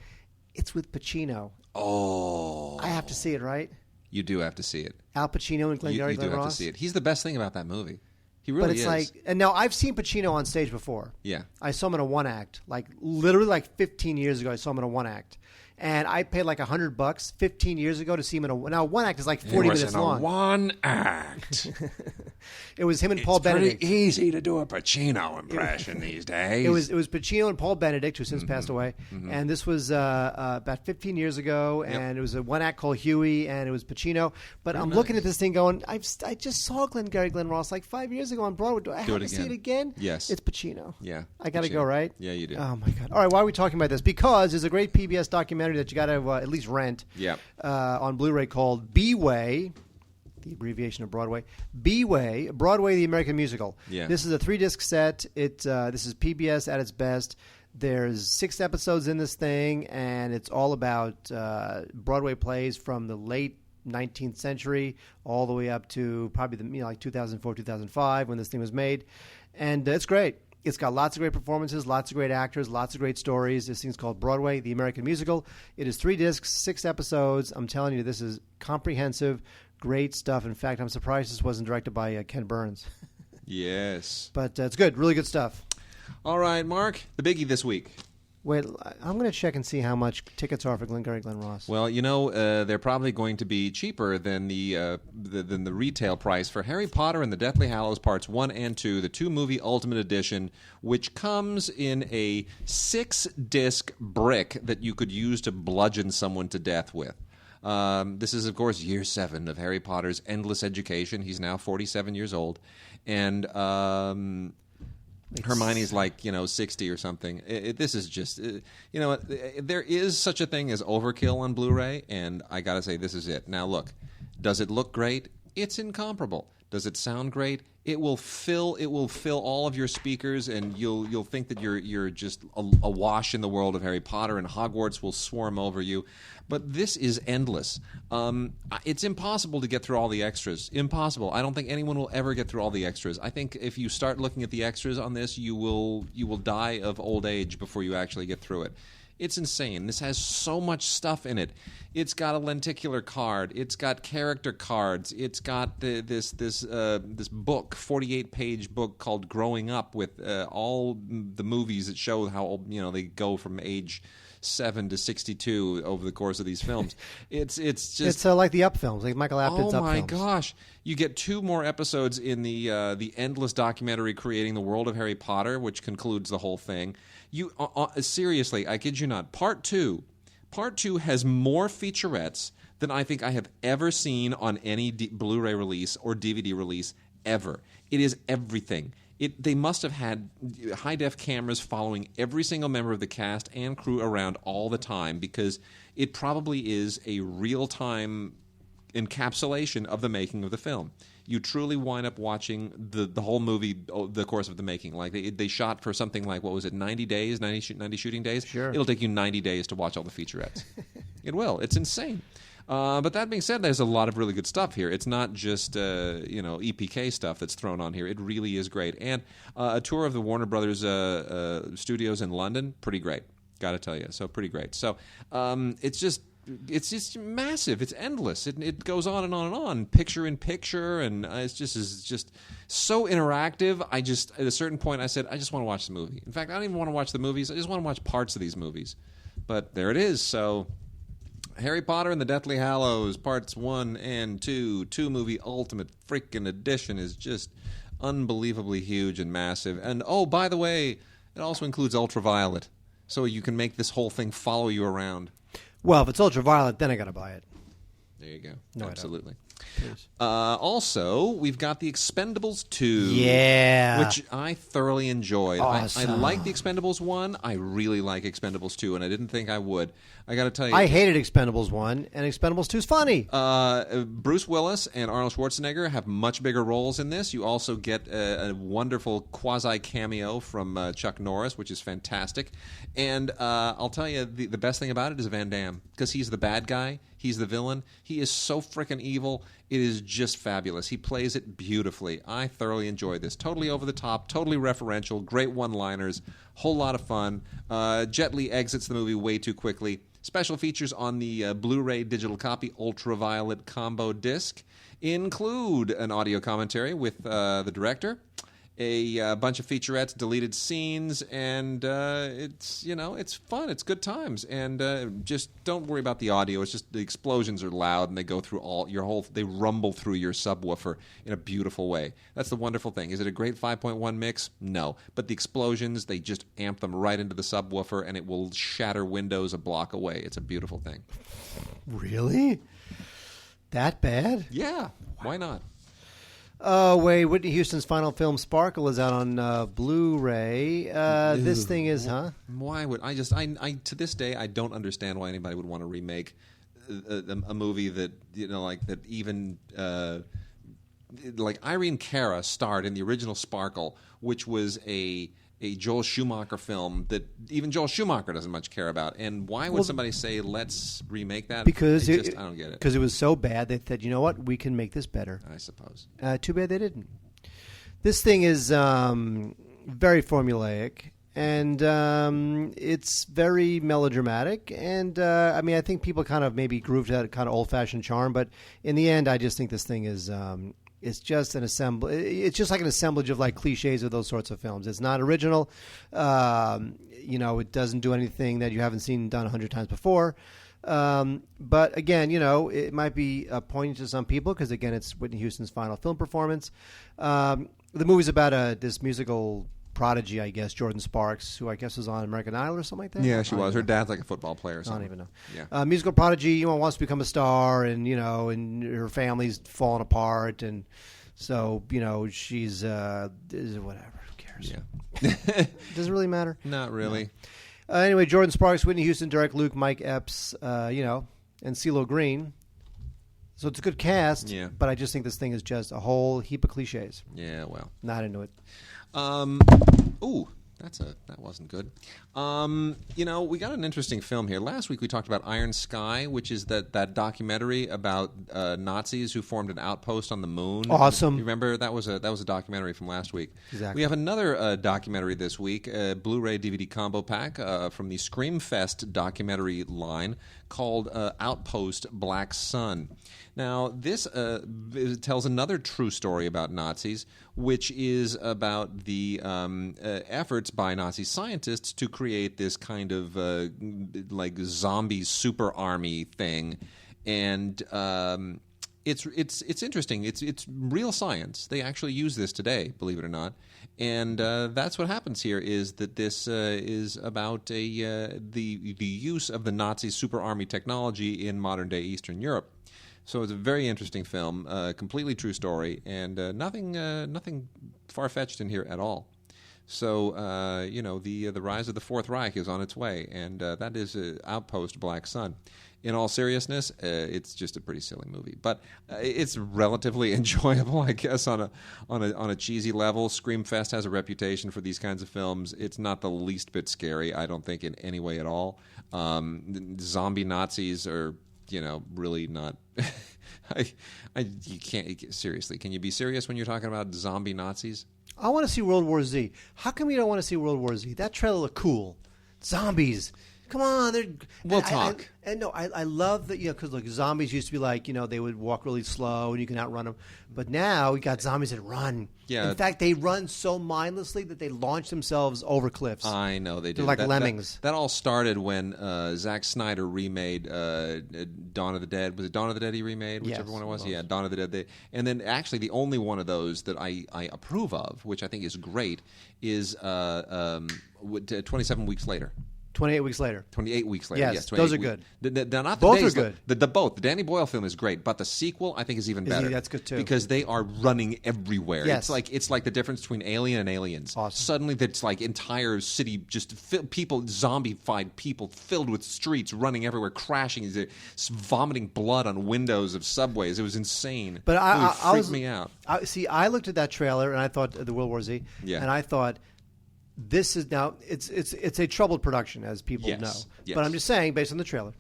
it's with Pacino. Oh. I have to see it, right? You do have to see it. Al Pacino and Glengarry Glen Ross. You do have to see it. He's the best thing about that movie. He really is. But it's like, and now I've seen Pacino on stage before. Yeah. I saw him in a one act, literally 15 years ago. I saw him in a one act. And I paid like $100 15 years ago to see him in a... Now, one act is like 40 minutes long. One act. It was him and Paul Benedict. It's pretty easy to do a Pacino impression these days. It was Pacino and Paul Benedict, who since passed away. Mm-hmm. And this was about 15 years ago. And it was a one act called Huey, and it was Pacino. But I'm looking at this thing going, I just saw Glengarry Glen Ross like 5 years ago on Broadway. Do I have to see it again? Yes. It's Pacino. Yeah. I got to go, right? Yeah, you do. Oh, my God. All right, why are we talking about this? Because there's a great PBS documentary that you got to at least rent on Blu-ray called B-Way, the abbreviation of Broadway. B-Way, Broadway, the American Musical. Yeah. This is a 3-disc set. This is PBS at its best. There's 6 episodes in this thing, and it's all about Broadway plays from the late 19th century all the way up to probably like 2004, 2005 when this thing was made. And it's great. It's got lots of great performances, lots of great actors, lots of great stories. This thing's called Broadway, the American Musical. It is 3 discs, 6 episodes. I'm telling you, this is comprehensive, great stuff. In fact, I'm surprised this wasn't directed by Ken Burns. Yes. But it's good, really good stuff. All right, Mark, the biggie this week. Wait, I'm going to check and see how much tickets are for Glengarry Glen Ross. Well, you know, they're probably going to be cheaper than the retail price for Harry Potter and the Deathly Hallows Parts 1 and 2, the 2-movie Ultimate Edition, which comes in a 6-disc brick that you could use to bludgeon someone to death with. This is, of course, year 7 of Harry Potter's endless education. He's now 47 years old. And... Hermione's like, 60 or something. This is just, there is such a thing as overkill on Blu-ray, and I got to say, this is it. Now, look, does it look great? It's incomparable. Does it sound great? It will fill all of your speakers, and you'll think that you're just awash in the world of Harry Potter, and Hogwarts will swarm over you. But this is endless. It's impossible to get through all the extras. Impossible. I don't think anyone will ever get through all the extras. I think if you start looking at the extras on this, you will die of old age before you actually get through it. It's insane. This has so much stuff in it. It's got a lenticular card. It's got character cards. It's got this book, 48-page book called Growing Up, with all the movies that show how they go from age 7 to 62 over the course of these films. It's like the Up films, like Michael Apted's Up films. Oh my gosh! You get 2 more episodes in the endless documentary Creating the World of Harry Potter, which concludes the whole thing. You seriously, I kid you not. Part 2 has more featurettes than I think I have ever seen on any Blu-ray release or DVD release ever. It is everything. They must have had high-def cameras following every single member of the cast and crew around all the time, because it probably is a real-time encapsulation of the making of the film. You truly wind up watching the whole movie, the course of the making. Like they shot for something like, what was it, 90 days, 90 shooting days? Sure. It'll take you 90 days to watch all the featurettes. It will. It's insane. But that being said, there's a lot of really good stuff here. It's not just EPK stuff that's thrown on here. It really is great. And a tour of the Warner Brothers studios in London, pretty great. Got to tell you. So pretty great. So it's just it's just massive. It's endless. It goes on and on and on, picture in picture, and it's just so interactive. I just at a certain point I said I just want to watch the movie. In fact, I don't even want to watch the movies. I just want to watch parts of these movies. But there it is. So Harry Potter and the Deathly Hallows Parts 1 and 2 movie ultimate freaking edition is just unbelievably huge and massive. And oh, by the way, it also includes ultraviolet, so you can make this whole thing follow you around. Well, if it's ultraviolet, then I got to buy it. There you go. No, absolutely. Please. Also, we've got the Expendables 2. Yeah. Which I thoroughly enjoyed. Awesome. I like the Expendables 1. I really like Expendables 2, and I didn't think I would. I got to tell you. I hated Expendables 1, and Expendables 2 is funny. Bruce Willis and Arnold Schwarzenegger have much bigger roles in this. You also get a wonderful quasi-cameo from Chuck Norris, which is fantastic. And I'll tell you, the best thing about it is Van Damme, because he's the bad guy. He's the villain. He is so freaking evil. It is just fabulous. He plays it beautifully. I thoroughly enjoyed this. Totally over the top, totally referential, great one-liners, whole lot of fun. Jet Li exits the movie way too quickly. Special features on the Blu-ray digital copy ultraviolet combo disc include an audio commentary with the director, a bunch of featurettes, deleted scenes, and it's fun. It's good times, and just don't worry about the audio. It's just the explosions are loud, and they go through they rumble through your subwoofer in a beautiful way. That's the wonderful thing. Is it a great 5.1 mix? No, but the explosions, they just amp them right into the subwoofer, and it will shatter windows a block away. It's a beautiful thing. Really? That bad? Yeah. Why not? Oh, wait. Whitney Houston's final film, Sparkle, is out on Blu-ray. This thing is, huh? Why would I to this day, I don't understand why anybody would want to remake a movie that, that even, like Irene Cara starred in the original Sparkle, which was a Joel Schumacher film that even Joel Schumacher doesn't much care about. And why would somebody say, let's remake that? Because I don't get it. Because it was so bad, they said, you know what, we can make this better. I suppose. Too bad they didn't. This thing is very formulaic, and it's very melodramatic. And, I think people kind of maybe groove to that kind of old-fashioned charm, but in the end, I just think this thing is... it's just an It's just like an assemblage of like cliches of those sorts of films. It's not original. It doesn't do anything that you haven't seen done 100 times before. But again, it might be poignant to some people because again, it's Whitney Houston's final film performance. The movie's about this musical prodigy, I guess, Jordan Sparks, who I guess was on American Idol or something like that. Yeah, she was. Her dad's like a football player or something. I don't even know. Yeah. Musical prodigy, wants to become a star, and and her family's falling apart, and so she's whatever. Who cares? Yeah. Does it really matter? Not really. No. Anyway, Jordan Sparks, Whitney Houston, Derek Luke, Mike Epps, and CeeLo Green. So it's a good cast. Yeah. But I just think this thing is just a whole heap of cliches. Yeah. Well. Not into it. That wasn't good. We got an interesting film here. Last week we talked about Iron Sky, which is that documentary about Nazis who formed an outpost on the moon. Awesome. You remember that was a documentary from last week. Exactly. We have another documentary this week, a Blu-ray DVD combo pack from the Screamfest documentary line called Outpost Black Sun. Now, this tells another true story about Nazis, which is about the efforts by Nazi scientists to create this kind of like zombie super army thing, and it's interesting. It's real science. They actually use this today, believe it or not, and that's what happens here. Is that this is about the use of the Nazi super army technology in modern day Eastern Europe. So it's a very interesting film, completely true story, and nothing far-fetched in here at all. So the rise of the Fourth Reich is on its way, and that is Outpost Black Sun. In all seriousness, it's just a pretty silly movie, but it's relatively enjoyable, I guess, on a cheesy level. Screamfest has a reputation for these kinds of films. It's not the least bit scary, I don't think, in any way at all. Zombie Nazis are. Really not. You can't seriously. Can you be serious when you're talking about zombie Nazis? I want to see World War Z. How come you don't want to see World War Z? That trailer looked cool. Zombies. Come on, We'll talk. I love that, because like zombies used to be like, they would walk really slow and you can outrun them. But now we got zombies that run. Yeah. In fact, they run so mindlessly that they launch themselves over cliffs. I know they do. They're like lemmings. That all started when Zack Snyder remade Dawn of the Dead. Was it Dawn of the Dead he remade? Whichever one it was. Yeah, Dawn of the Dead. And then actually the only one of those that I approve of, which I think is great, is 27 Weeks Later. 28 weeks later. 28 weeks later. Yes, Yes, those are good. Both are good. The Danny Boyle film is great, but the sequel I think is even better. That's good too. Because they are running everywhere. Yes. It's like the difference between Alien and Aliens. Awesome. Suddenly, it's like entire city just zombified people filled with streets running everywhere, crashing, vomiting blood on windows of subways. It was insane. But it freaked me out. I looked at that trailer and I thought the World War Z, and I thought. This is now it's a troubled production, as people know. Yes. But I'm just saying, based on the trailer,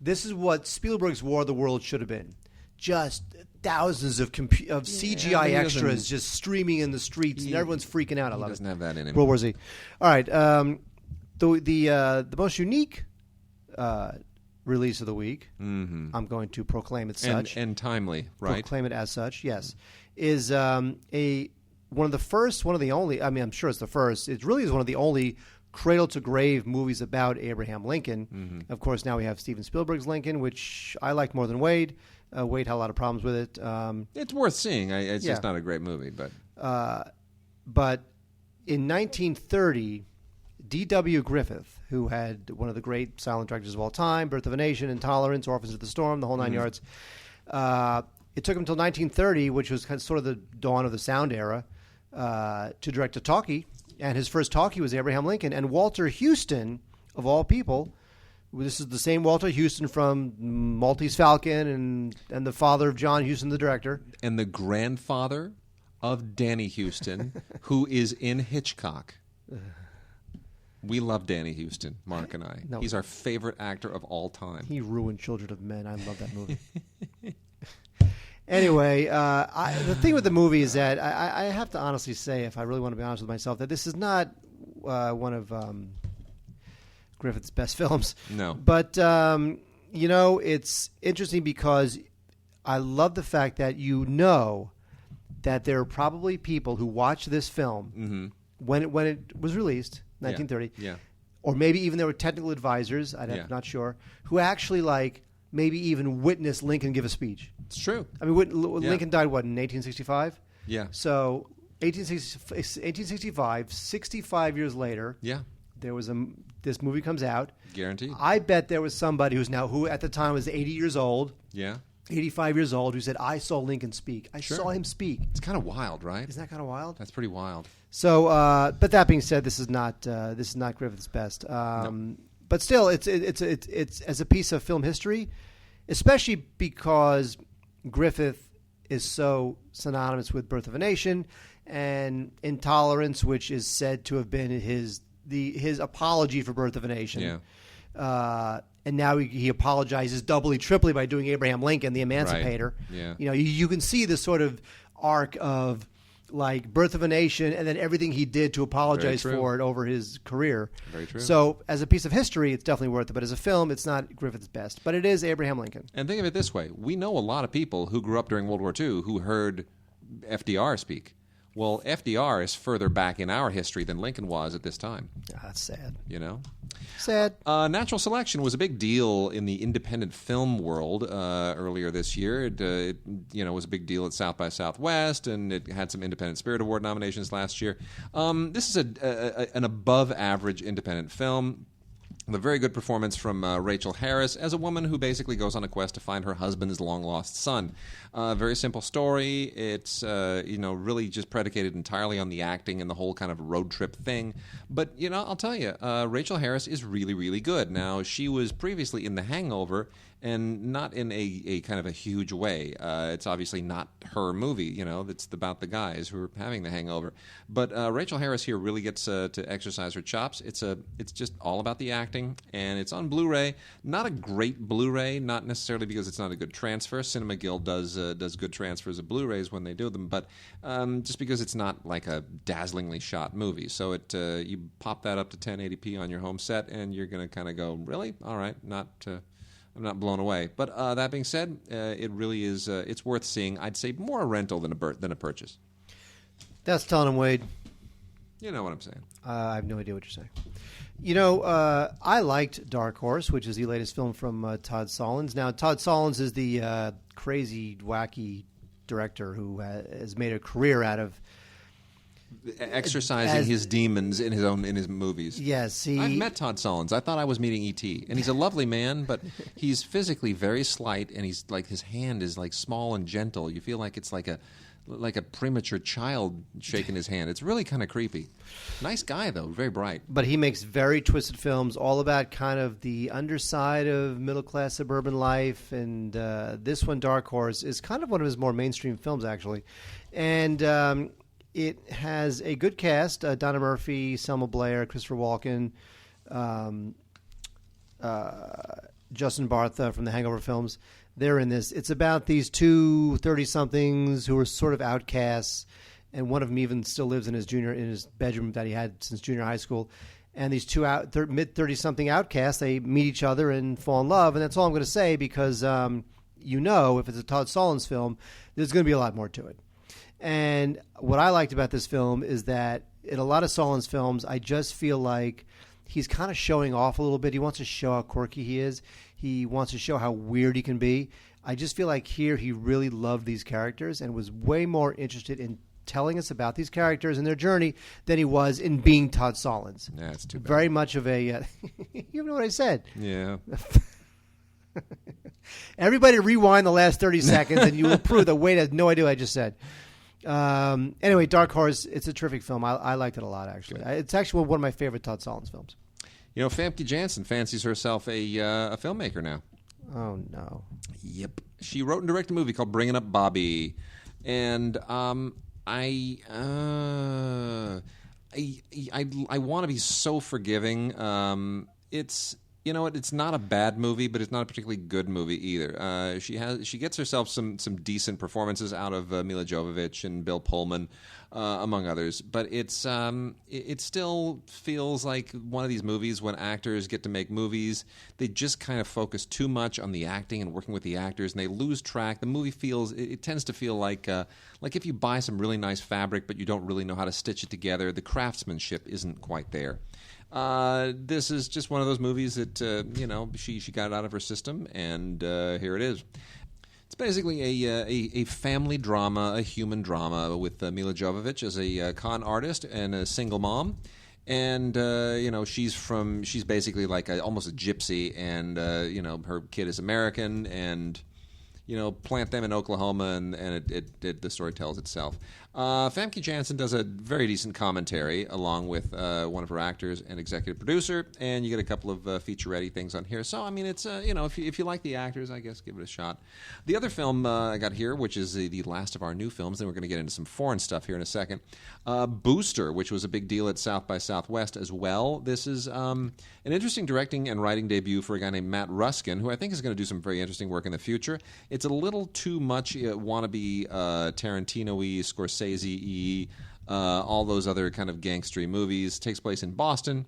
this is what Spielberg's War of the Worlds should have been. Just thousands of CGI extras just streaming in the streets, and everyone's freaking out. I love it. Doesn't have that in him. World War Z. All right. The most unique release of the week, I'm going to proclaim it such. And timely, right? Proclaim it as such, yes. Is one of the only, I'm sure it's the first, it really is one of the only cradle-to-grave movies about Abraham Lincoln. Of course, now we have Steven Spielberg's Lincoln, which I like more than Wade. Wade had a lot of problems with it. It's worth seeing. It's just not a great movie. But in 1930, D.W. Griffith, who had one of the great silent directors of all time, Birth of a Nation, Intolerance, Orphans of the Storm, the whole nine yards, it took him until 1930, which was kind of sort of the dawn of the sound era, to direct a talkie, and his first talkie was Abraham Lincoln. And Walter Houston, of all people, this is the same Walter Houston from Maltese Falcon and the father of John Huston, the director. And the grandfather of Danny Houston, who is in Hitchcock. We love Danny Houston, Mark and I. No. He's our favorite actor of all time. He ruined Children of Men. I love that movie. Anyway, the thing with the movie is that I have to honestly say, if I really want to be honest with myself, that this is not one of Griffith's best films. No. But, it's interesting because I love the fact that that there are probably people who watched this film when it was released, 1930. Yeah. Or maybe even there were technical advisors, I'm not sure, who actually maybe even witnessed Lincoln give a speech. It's true. I mean, Lincoln died, in 1865? Yeah. So 1865, 65 years later, there was this movie comes out. Guaranteed. I bet there was somebody who at the time was 80 years old. Yeah. 85 years old, who said, I saw Lincoln speak. I saw him speak. It's kind of wild, right? Isn't that kind of wild? That's pretty wild. So, but that being said, this is not Griffith's best. No. But still, it's as a piece of film history, especially because Griffith is so synonymous with Birth of a Nation and Intolerance, which is said to have been his apology for Birth of a Nation. Yeah. And now he apologizes doubly, triply by doing Abraham Lincoln, the Emancipator. Right. You Yeah. you can see this sort of arc of Birth of a Nation and then everything he did to apologize for it over his career. Very true. So as a piece of history, it's definitely worth it. But as a film, it's not Griffith's best. But it is Abraham Lincoln. And think of it this way. We know a lot of people who grew up during World War II who heard FDR speak. Well, FDR is further back in our history than Lincoln was at this time. That's sad. Sad. Natural selection was a big deal in the independent film world earlier this year. It was a big deal at South by Southwest, and it had some Independent Spirit Award nominations last year. This is an above-average independent film. A very good performance from Rachel Harris as a woman who basically goes on a quest to find her husband's long-lost son. Very simple story. It's really just predicated entirely on the acting and the whole kind of road trip thing. But I'll tell you, Rachel Harris is really, really good. Now, she was previously in The Hangover, and not in a kind of a huge way. It's obviously not her movie, you know. It's about the guys who are having the hangover. But Rachel Harris here really gets to exercise her chops. It's just all about the acting, and it's on Blu-ray. Not a great Blu-ray, not necessarily because it's not a good transfer. Cinema Guild does good transfers of Blu-rays when they do them, but just because it's not like a dazzlingly shot movie. So you pop that up to 1080p on your home set, and you're going to kind of go, really? All right, I'm not blown away. But that being said, it really is. It's worth seeing. I'd say more a rental than a purchase. That's telling him, Wade. You know what I'm saying. I have no idea what you're saying. You know, I liked Dark Horse, which is the latest film from Todd Solondz. Now, Todd Solondz is the crazy, wacky director who has made a career out of exercising his demons in his movies. Yes, I've met Todd Solondz. I thought I was meeting E.T. and he's a lovely man, but he's physically very slight, and he's like his hand is like small and gentle. You feel like it's like a premature child shaking his hand. It's really kind of creepy. Nice guy though, very bright. But he makes very twisted films, all about kind of the underside of middle class suburban life. And this one, Dark Horse, is kind of one of his more mainstream films, actually, and. It has a good cast: Donna Murphy, Selma Blair, Christopher Walken, Justin Bartha from the Hangover films. They're in this. It's about these two 30-somethings who are sort of outcasts, and one of them even still lives in his bedroom that he had since junior high school. And these two mid 30-something outcasts, they meet each other and fall in love. And that's all I'm going to say because if it's a Todd Solondz film, there's going to be a lot more to it. And what I liked about this film is that in a lot of Solondz films, I just feel like he's kind of showing off a little bit. He wants to show how quirky he is. He wants to show how weird he can be. I just feel like here he really loved these characters and was way more interested in telling us about these characters and their journey than he was in being Todd Solondz. Yeah, it's too bad. Very much of a... you know what I said. Yeah. Everybody rewind the last 30 seconds and you will prove that Wade has no idea what I just said. Anyway, Dark Horse, it's a terrific film. I liked it a lot, actually. Good. It's actually one of my favorite Todd Solondz films. You know, Famke Janssen fancies herself a filmmaker now. Oh, no. Yep. She wrote and directed a movie called Bringing Up Bobby. And I want to be so forgiving. It's... You know what? It's not a bad movie, but it's not a particularly good movie either. She gets herself some decent performances out of Mila Jovovich and Bill Pullman, among others. But it still feels like one of these movies when actors get to make movies, they just kind of focus too much on the acting and working with the actors, and they lose track. The movie it tends to feel like if you buy some really nice fabric, but you don't really know how to stitch it together, the craftsmanship isn't quite there. This is just one of those movies that, she got it out of her system, and here it is. It's basically a family drama, a human drama with Mila Jovovich as a con artist and a single mom. And, she's basically like almost a gypsy, and, her kid is American, and... plant them in Oklahoma, and the story tells itself. Famke Janssen does a very decent commentary along with one of her actors and executive producer, and you get a couple of featurette-y things on here. So, I mean, it's, if you like the actors, I guess give it a shot. The other film I got here, which is the last of our new films, then we're going to get into some foreign stuff here in a second, Booster, which was a big deal at South by Southwest as well. This is an interesting directing and writing debut for a guy named Matt Ruskin, who I think is going to do some very interesting work in the future. It's a little too much wannabe Tarantino-y, Scorsese-y, all those other kind of gangstery movies. Takes place in Boston,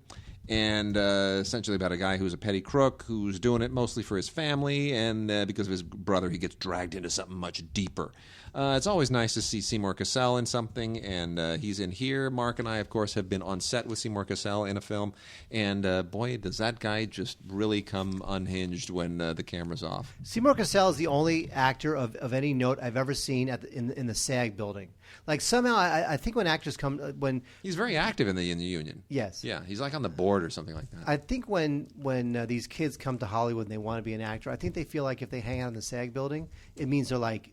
and essentially about a guy who's a petty crook who's doing it mostly for his family, and because of his brother, he gets dragged into something much deeper. It's always nice to see Seymour Cassel in something, and he's in here. Mark and I, of course, have been on set with Seymour Cassel in a film, and boy, does that guy just really come unhinged when the camera's off. Seymour Cassel is the only actor of any note I've ever seen in the SAG building. Like somehow, I think when actors come when he's very active in the union. Yes, yeah, he's like on the board or something like that. I think when these kids come to Hollywood and they want to be an actor, I think they feel like if they hang out in the SAG building, it means they're like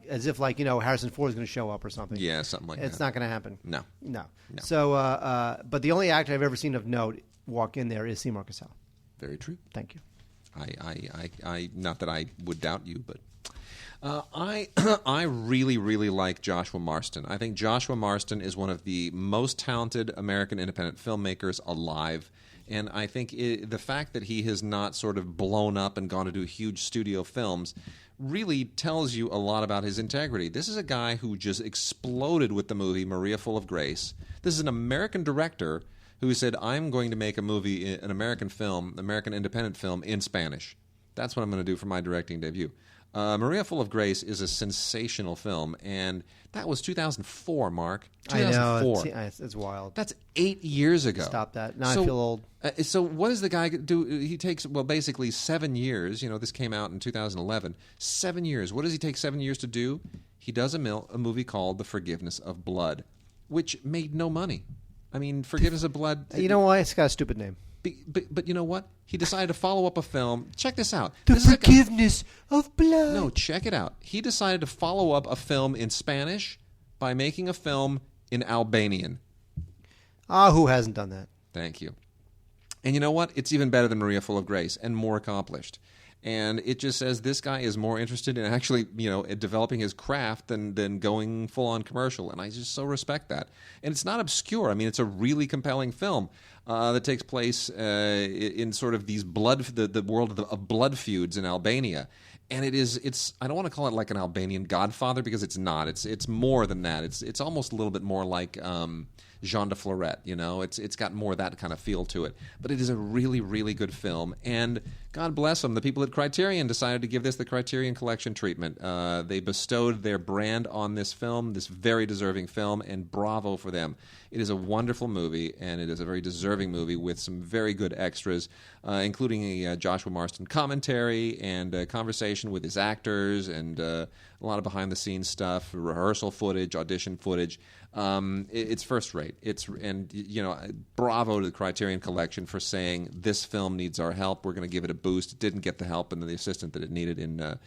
as if Harrison Ford is going to show up or something. Yeah, something like that. It's not going to happen. No. So, but the only actor I've ever seen of note walk in there is Seymour Cassel. Very true. Thank you. I not that I would doubt you, but I really, really like Joshua Marston. I think Joshua Marston is one of the most talented American independent filmmakers alive. And I think the fact that he has not sort of blown up and gone to do huge studio films really tells you a lot about his integrity. This is a guy who just exploded with the movie Maria Full of Grace. This is an American director who said, I'm going to make a movie, an American film, American independent film in Spanish. That's what I'm going to do for my directing debut. Maria Full of Grace is a sensational film, and that was 2004, Mark. 2004. I know, it's wild. That's 8 years ago. Stop that. Now I feel old. So what does the guy do? He takes, basically 7 years. This came out in 2011. 7 years. What does he take 7 years to do? He does a movie called The Forgiveness of Blood, which made no money. I mean, Forgiveness of Blood... You know why? It's got a stupid name. But you know what? He decided to follow up a film. Check this out. The Forgiveness of Blood. No, check it out. He decided to follow up a film in Spanish by making a film in Albanian. Who hasn't done that? Thank you. And you know what? It's even better than Maria Full of Grace and more accomplished. And it just says this guy is more interested in actually, developing his craft than going full-on commercial. And I just so respect that. And it's not obscure. I mean, it's a really compelling film that takes place in sort of these the world of blood feuds in Albania. And it's I don't want to call it like an Albanian Godfather because it's not. It's more than that. It's almost a little bit more like Jean de Florette, It's got more that kind of feel to it. But it is a really, really good film. And God bless them, the people at Criterion decided to give this the Criterion Collection treatment. They bestowed their brand on this film, this very deserving film, and bravo for them. It is a wonderful movie, and it is a very deserving movie with some very good extras, including a Joshua Marston commentary and a conversation with his actors and a lot of behind-the-scenes stuff, rehearsal footage, audition footage. It's first rate. Bravo to the Criterion Collection for saying this film needs our help. We're going to give it a boost. It didn't get the help and the assistance that it needed in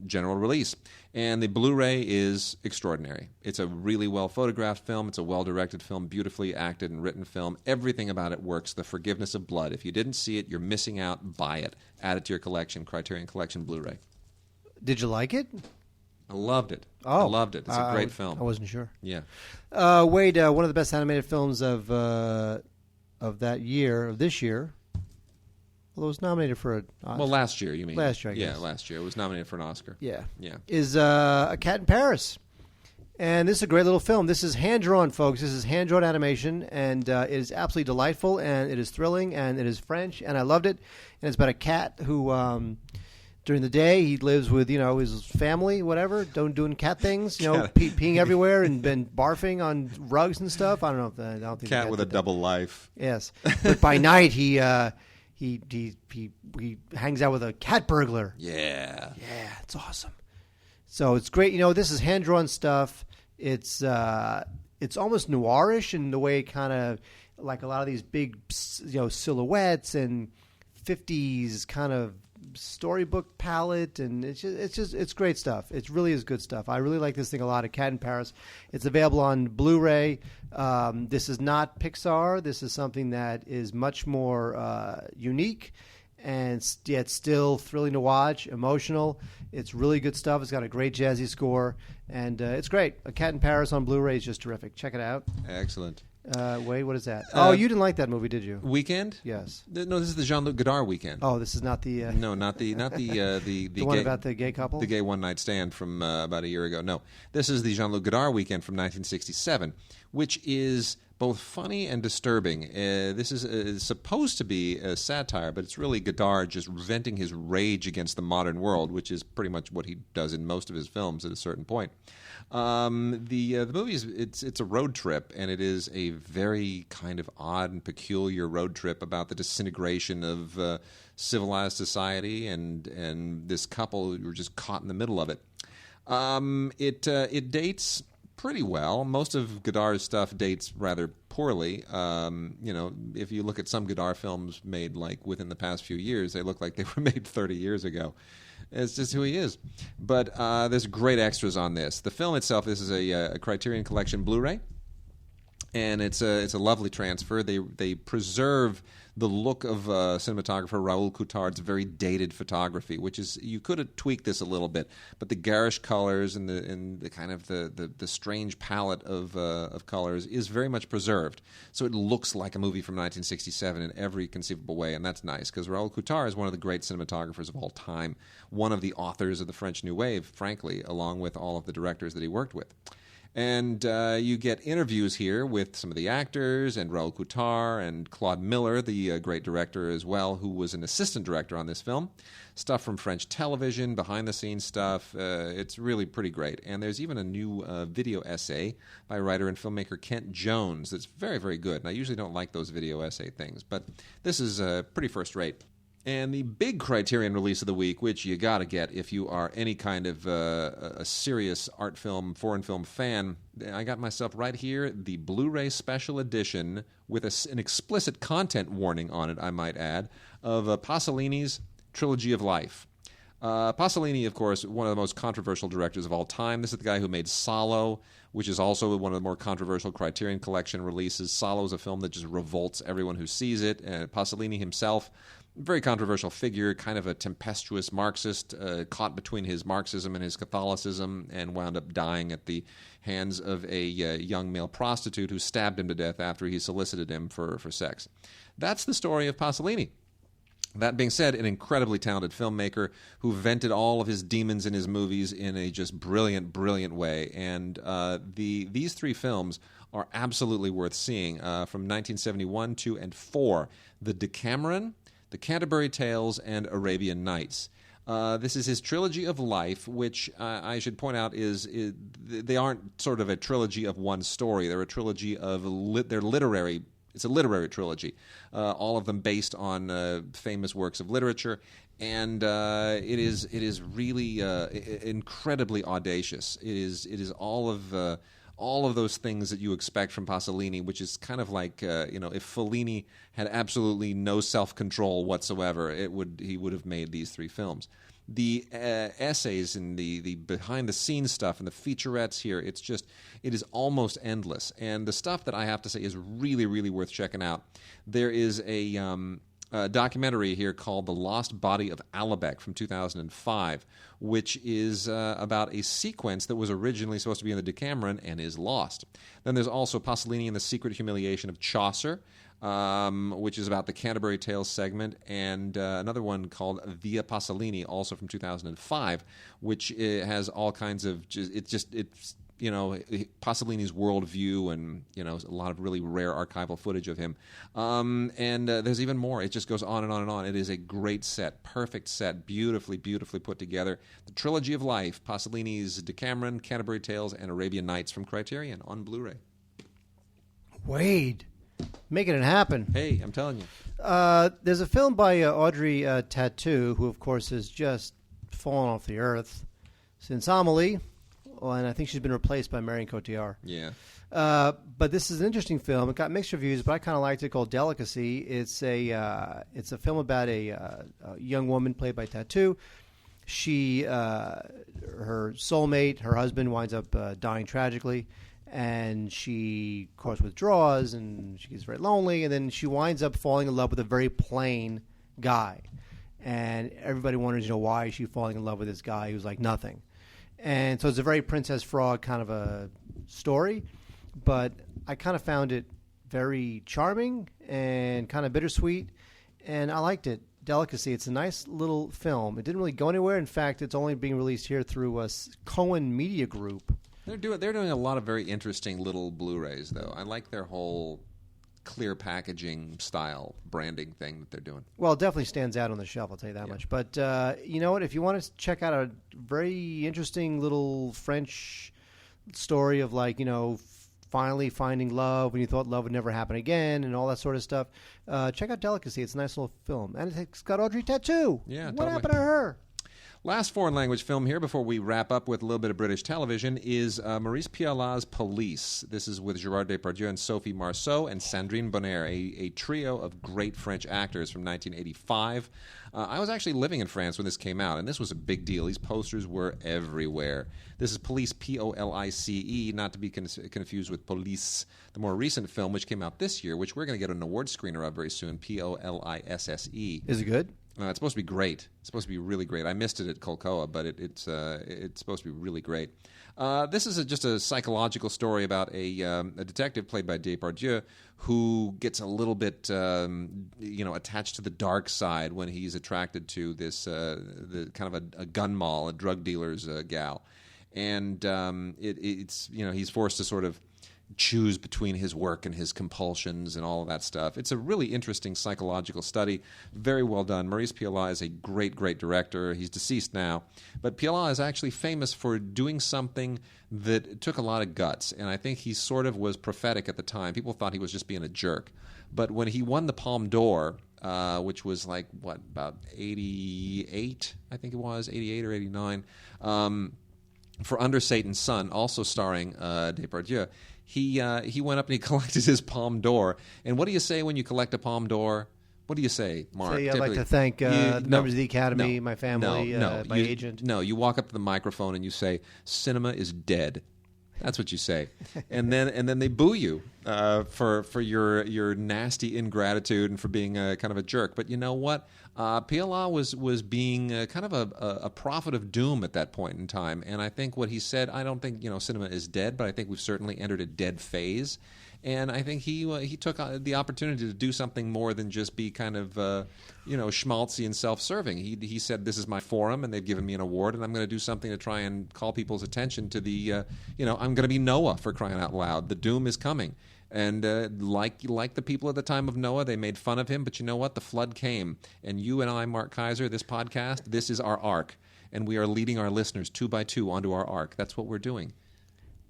general release. And the Blu-ray is extraordinary. It's a really well photographed film. It's a well directed film, beautifully acted and written film. Everything about it works. The Forgiveness of Blood. If you didn't see it, you're missing out. Buy it. Add it to your collection. Criterion Collection Blu-ray. Did you like it? I loved it. Oh, I loved it. It's a great film. I wasn't sure. Yeah. Wade, one of the best animated films of this year. Well, it was nominated for an Oscar. Well, last year, you mean? Last year, I guess. Yeah, last year. It was nominated for an Oscar. Yeah. Yeah. Is A Cat in Paris. And this is a great little film. This is hand-drawn, folks. This is hand-drawn animation, and it is absolutely delightful, and it is thrilling, and it is French, and I loved it. And it's about a cat who... during the day, he lives with his family, whatever, doing cat things, peeing everywhere and barfing on rugs and stuff. I don't know. Cat with a double life. Yes, but by night he hangs out with a cat burglar. Yeah, it's awesome. So it's great. This is hand drawn stuff. It's almost noirish in the way, kind of like a lot of these big silhouettes and 50s kind of storybook palette, and it's great stuff. It really is good stuff. I really like this thing a lot. A Cat in Paris. It's available on Blu-ray. This is not Pixar. This is something that is much more unique, and yet still thrilling to watch, emotional. It's really good stuff. It's got a great jazzy score, and it's great. A Cat in Paris on Blu-ray is just terrific. Check it out. Excellent. Wait, what is that? You didn't like that movie, did you? Weekend? Yes. No, this is the Jean-Luc Godard Weekend. Oh, this is not the... No, not the the one about the gay couple? The gay one-night stand from about a year ago. No, this is the Jean-Luc Godard Weekend from 1967, which is both funny and disturbing. This is supposed to be a satire, but it's really Godard just venting his rage against the modern world, which is pretty much what he does in most of his films at a certain point. The movie is it's a road trip, and it is a very kind of odd and peculiar road trip about the disintegration of civilized society and this couple who are just caught in the middle of it. It dates pretty well. Most of Godard's stuff dates rather poorly. If you look at some Godard films made like within the past few years, they look like they were made 30 years ago. It's just who he is. But there's great extras on this. The film itself, this is a Criterion Collection Blu-ray. And it's a lovely transfer. They preserve the look of cinematographer Raoul Coutard's very dated photography, which is, you could have tweaked this a little bit, but the garish colors and the kind of the strange palette of colors is very much preserved. So it looks like a movie from 1967 in every conceivable way, and that's nice because Raoul Coutard is one of the great cinematographers of all time, one of the authors of the French New Wave, frankly, along with all of the directors that he worked with. And you get interviews here with some of the actors and Raoul Coutard and Claude Miller, the great director as well, who was an assistant director on this film. Stuff from French television, behind-the-scenes stuff. It's really pretty great. And there's even a new video essay by writer and filmmaker Kent Jones that's very, very good. And I usually don't like those video essay things, but this is pretty first-rate. And the big Criterion release of the week, which you got to get if you are any kind of a serious art film, foreign film fan, I got myself right here, the Blu-ray special edition with an explicit content warning on it, I might add, of Pasolini's Trilogy of Life. Pasolini, of course, one of the most controversial directors of all time. This is the guy who made Salo, which is also one of the more controversial Criterion Collection releases. Salo is a film that just revolts everyone who sees it. Pasolini himself, very controversial figure, kind of a tempestuous Marxist, caught between his Marxism and his Catholicism, and wound up dying at the hands of a young male prostitute who stabbed him to death after he solicited him for sex. That's the story of Pasolini. That being said, an incredibly talented filmmaker who vented all of his demons in his movies in a just brilliant, brilliant way. And these three films are absolutely worth seeing. From 1971, 2, and 4, the Decameron, the Canterbury Tales, and Arabian Nights. This is his trilogy of life, which I should point out is they aren't sort of a trilogy of one story. They're a trilogy of they're literary. It's a literary trilogy, all of them based on famous works of literature, and it is really incredibly audacious. It is all of those things that you expect from Pasolini, which is kind of like if Fellini had absolutely no self-control whatsoever, he would have made these three films. The essays and the behind-the-scenes stuff and the featurettes here, it is almost endless. And the stuff that I have to say is really, really worth checking out. There is a documentary here called The Lost Body of Alabec from 2005, which is about a sequence that was originally supposed to be in the Decameron and is lost. Then there's also Pasolini and the Secret Humiliation of Chaucer, which is about the Canterbury Tales segment, and another one called Via Pasolini, also from 2005, which has all kinds of Pasolini's worldview and a lot of really rare archival footage of him. And there's even more. It just goes on and on and on. It is a great set, perfect set, beautifully, beautifully put together. The Trilogy of Life, Pasolini's Decameron, Canterbury Tales, and Arabian Nights from Criterion on Blu-ray. Wade, making it happen. Hey, I'm telling you. There's a film by Audrey Tautou, who, of course, has just fallen off the earth since Amelie. And I think she's been replaced by Marion Cotillard. Yeah. But this is an interesting film. It got mixed reviews, but I kind of liked it, called Delicacy. It's a film about a young woman played by Tautou. She, her soulmate, her husband, winds up dying tragically. And she, of course, withdraws, and she gets very lonely. And then she winds up falling in love with a very plain guy. And everybody wonders, why is she falling in love with this guy who's like nothing? And so it's a very Princess Frog kind of a story, but I kind of found it very charming and kind of bittersweet, and I liked it. Delicacy, it's a nice little film. It didn't really go anywhere. In fact, it's only being released here through Cohen Media Group. They're doing a lot of very interesting little Blu-rays, though. I like their whole clear packaging style branding thing that they're doing. Well, it definitely stands out on the shelf, I'll tell you that much. But you know what? If you want to check out a very interesting little French story of finally finding love when you thought love would never happen again and all that sort of stuff, check out Delicacy. It's a nice little film. And it's got Audrey Tautou. Yeah, what totally. happened to her? Last foreign language film here before we wrap up with a little bit of British television is Maurice Pialat's Police. This is with Gérard Depardieu and Sophie Marceau and Sandrine Bonnaire, a trio of great French actors from 1985. I was actually living in France when this came out, and this was a big deal. These posters were everywhere. This is Police, Police, not to be confused with Police, the more recent film which came out this year, which we're going to get an award screener of very soon, Polisse. Is it good? It's supposed to be great. It's supposed to be really great. I missed it at Kolkoa, but it's supposed to be really great. This is just a psychological story about a detective played by Depardieu who gets a little bit attached to the dark side when he's attracted to this the kind of a gun mall, a drug dealer's gal, and he's forced to sort of choose between his work and his compulsions and all of that stuff. It's a really interesting psychological study. Very well done. Maurice Pialat is a great, great director. He's deceased now. But Pialat is actually famous for doing something that took a lot of guts. And I think he sort of was prophetic at the time. People thought he was just being a jerk. But when he won the Palme d'Or, which was like, about 88, I think it was, 88 or 89, for Under Satan's Son, also starring Depardieu, he went up and he collected his Palme d'Or. And what do you say when you collect a Palme d'Or? What do you say, Mark? I'd like to thank the members of the Academy, my family, my agent. No, you walk up to the microphone and you say, "Cinema is dead." That's what you say, and then they boo you for your nasty ingratitude and for being kind of a jerk. But you know what? Pialat was being kind of a prophet of doom at that point in time, and I think what he said. I don't think cinema is dead, but I think we've certainly entered a dead phase. And I think he took the opportunity to do something more than just be kind of schmaltzy and self-serving. He said, "This is my forum, and they've given me an award, and I'm going to do something to try and call people's attention to the I'm going to be Noah, for crying out loud. The doom is coming." And like the people at the time of Noah, they made fun of him. But you know what? The flood came, and you and I, Mark Kaiser, this podcast, this is our ark, and we are leading our listeners 2 by 2 onto our ark. That's what we're doing.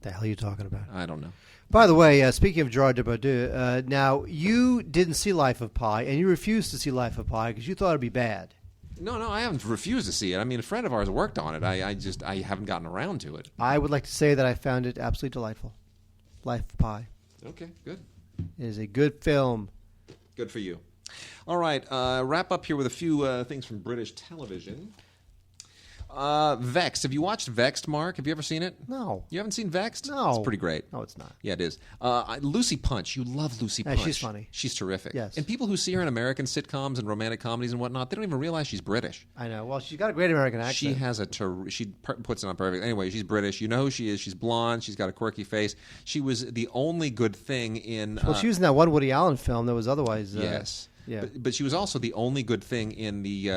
The hell are you talking about? I don't know. By the way, speaking of Gérard Depardieu, now you didn't see Life of Pi, and you refused to see Life of Pi because you thought it'd be bad. No, I haven't refused to see it. I mean, a friend of ours worked on it. I haven't gotten around to it. I would like to say that I found it absolutely delightful. Life of Pi. Okay, good. It is a good film. Good for you. All right, wrap up here with a few things from British television. Vexed. Have you watched Vexed, Mark? Have you ever seen it? No. You haven't seen Vexed? No. It's pretty great. No, it's not. Yeah, it is. Lucy Punch. You love Lucy Punch. She's funny. She's terrific. Yes. And people who see her in American sitcoms and romantic comedies and whatnot, they don't even realize she's British. I know. Well, she's got a great American accent. She has she puts it on perfect. Anyway, she's British. You know who she is. She's blonde. She's got a quirky face. She was the only good thing in... Well, she was in that one Woody Allen film that was otherwise... yes. Yeah. But she was also the only good thing in the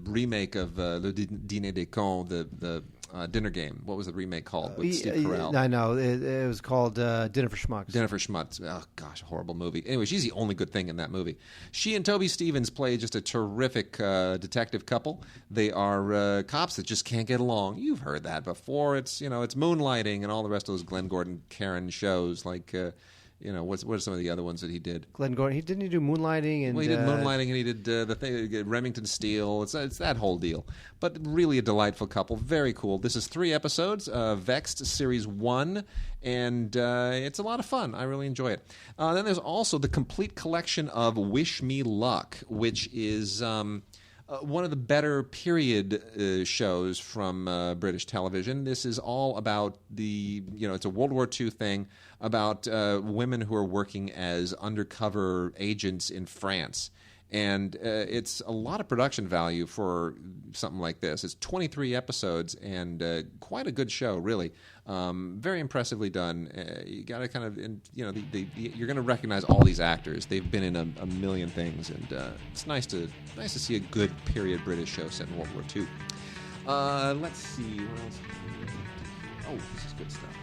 remake of Le Dîner des Cons, the dinner game. What was the remake called with Steve Carell? I know. It was called Dinner for Schmucks. Dinner for Schmucks. Oh, gosh, a horrible movie. Anyway, she's the only good thing in that movie. She and Toby Stevens play just a terrific detective couple. They are cops that just can't get along. You've heard that before. It's it's Moonlighting and all the rest of those Glenn Gordon Karen shows like... what are some of the other ones that he did? Glenn Gordon. Didn't he do Moonlighting? And, well, he did Moonlighting, and he did the thing, Remington Steele. It's that whole deal. But really a delightful couple. Very cool. This is 3 episodes, Vexed Series 1, and it's a lot of fun. I really enjoy it. Then there's also the complete collection of Wish Me Luck, which is... one of the better period shows from British television. This is all about it's a World War II thing about women who are working as undercover agents in France. And it's a lot of production value for something like this. It's 23 episodes and quite a good show, really. Very impressively done. You got to kind of, you're going to recognize all these actors. They've been in a million things, and it's nice to see a good period British show set in World War II. Let's see what else. Oh, this is good stuff.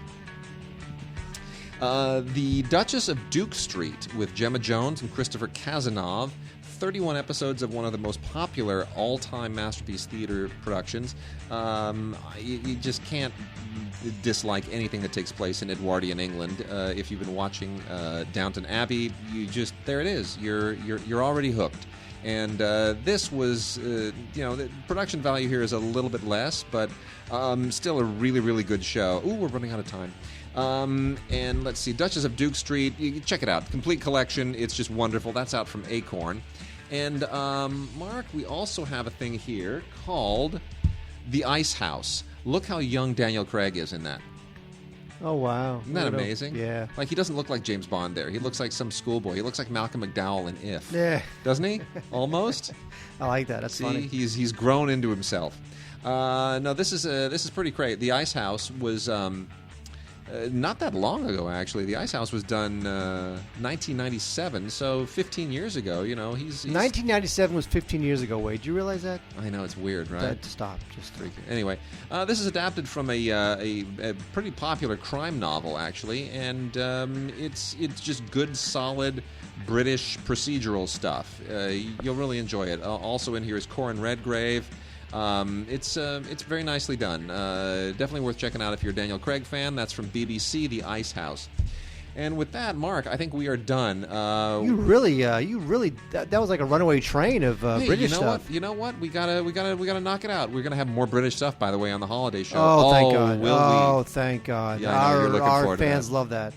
The Duchess of Duke Street with Gemma Jones and Christopher Cazenove. 31 episodes of one of the most popular all-time masterpiece theater productions. You just can't dislike anything that takes place in Edwardian England. If you've been watching Downton Abbey, there it is. You're already hooked. And this was, the production value here is a little bit less, but still a really, really good show. Ooh, we're running out of time. And let's see, Duchess of Duke Street. You check it out. Complete collection. It's just wonderful. That's out from Acorn. And, Mark, we also have a thing here called The Ice House. Look how young Daniel Craig is in that. Oh, wow. Isn't that amazing? Yeah. Like, he doesn't look like James Bond there. He looks like some schoolboy. He looks like Malcolm McDowell in If. Yeah. Doesn't he? Almost? I like that. That's funny. He's grown into himself. No, this is pretty great. The Ice House was not that long ago, actually. The Ice House was done 1997, so 15 years ago. He's 1997 was 15 years ago, Wade. Do you realize that? I know, it's weird, right? Stop. Just Anyway, this is adapted from a pretty popular crime novel, actually, and it's just good, solid British procedural stuff. You'll really enjoy it. Also in here is Corin Redgrave. It's very nicely done. Definitely worth checking out if you're a Daniel Craig fan. That's from BBC, The Ice House. And with that, Mark, I think we are done. You really, that was like a runaway train of British stuff. You know what? We gotta knock it out. We're gonna have more British stuff, by the way, on the holiday show. Oh, thank God! Will we? Thank God! Yeah, I know, you're looking forward to fans that. love that.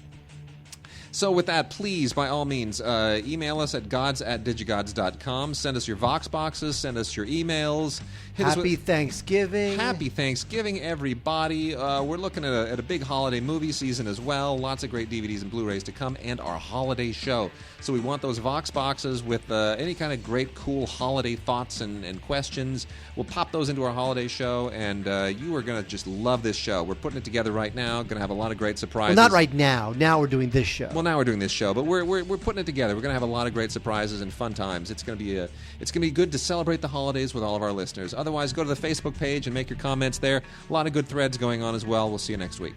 So with that, please, by all means, email us at gods@digigods.com. Send us your Vox boxes. Send us your emails. Happy Thanksgiving. Happy Thanksgiving, everybody. We're looking at a big holiday movie season as well. Lots of great DVDs and Blu-rays to come, and our holiday show. So we want those Vox boxes with any kind of great, cool holiday thoughts and questions. We'll pop those into our holiday show, and you are going to just love this show. We're putting it together right now. Going to have a lot of great surprises. Well, not right now. Now we're doing this show. Well, now we're doing this show, but we're putting it together. We're going to have a lot of great surprises and fun times. It's going to be good to celebrate the holidays with all of our listeners. Otherwise, go to the Facebook page and make your comments there. A lot of good threads going on as well. We'll see you next week.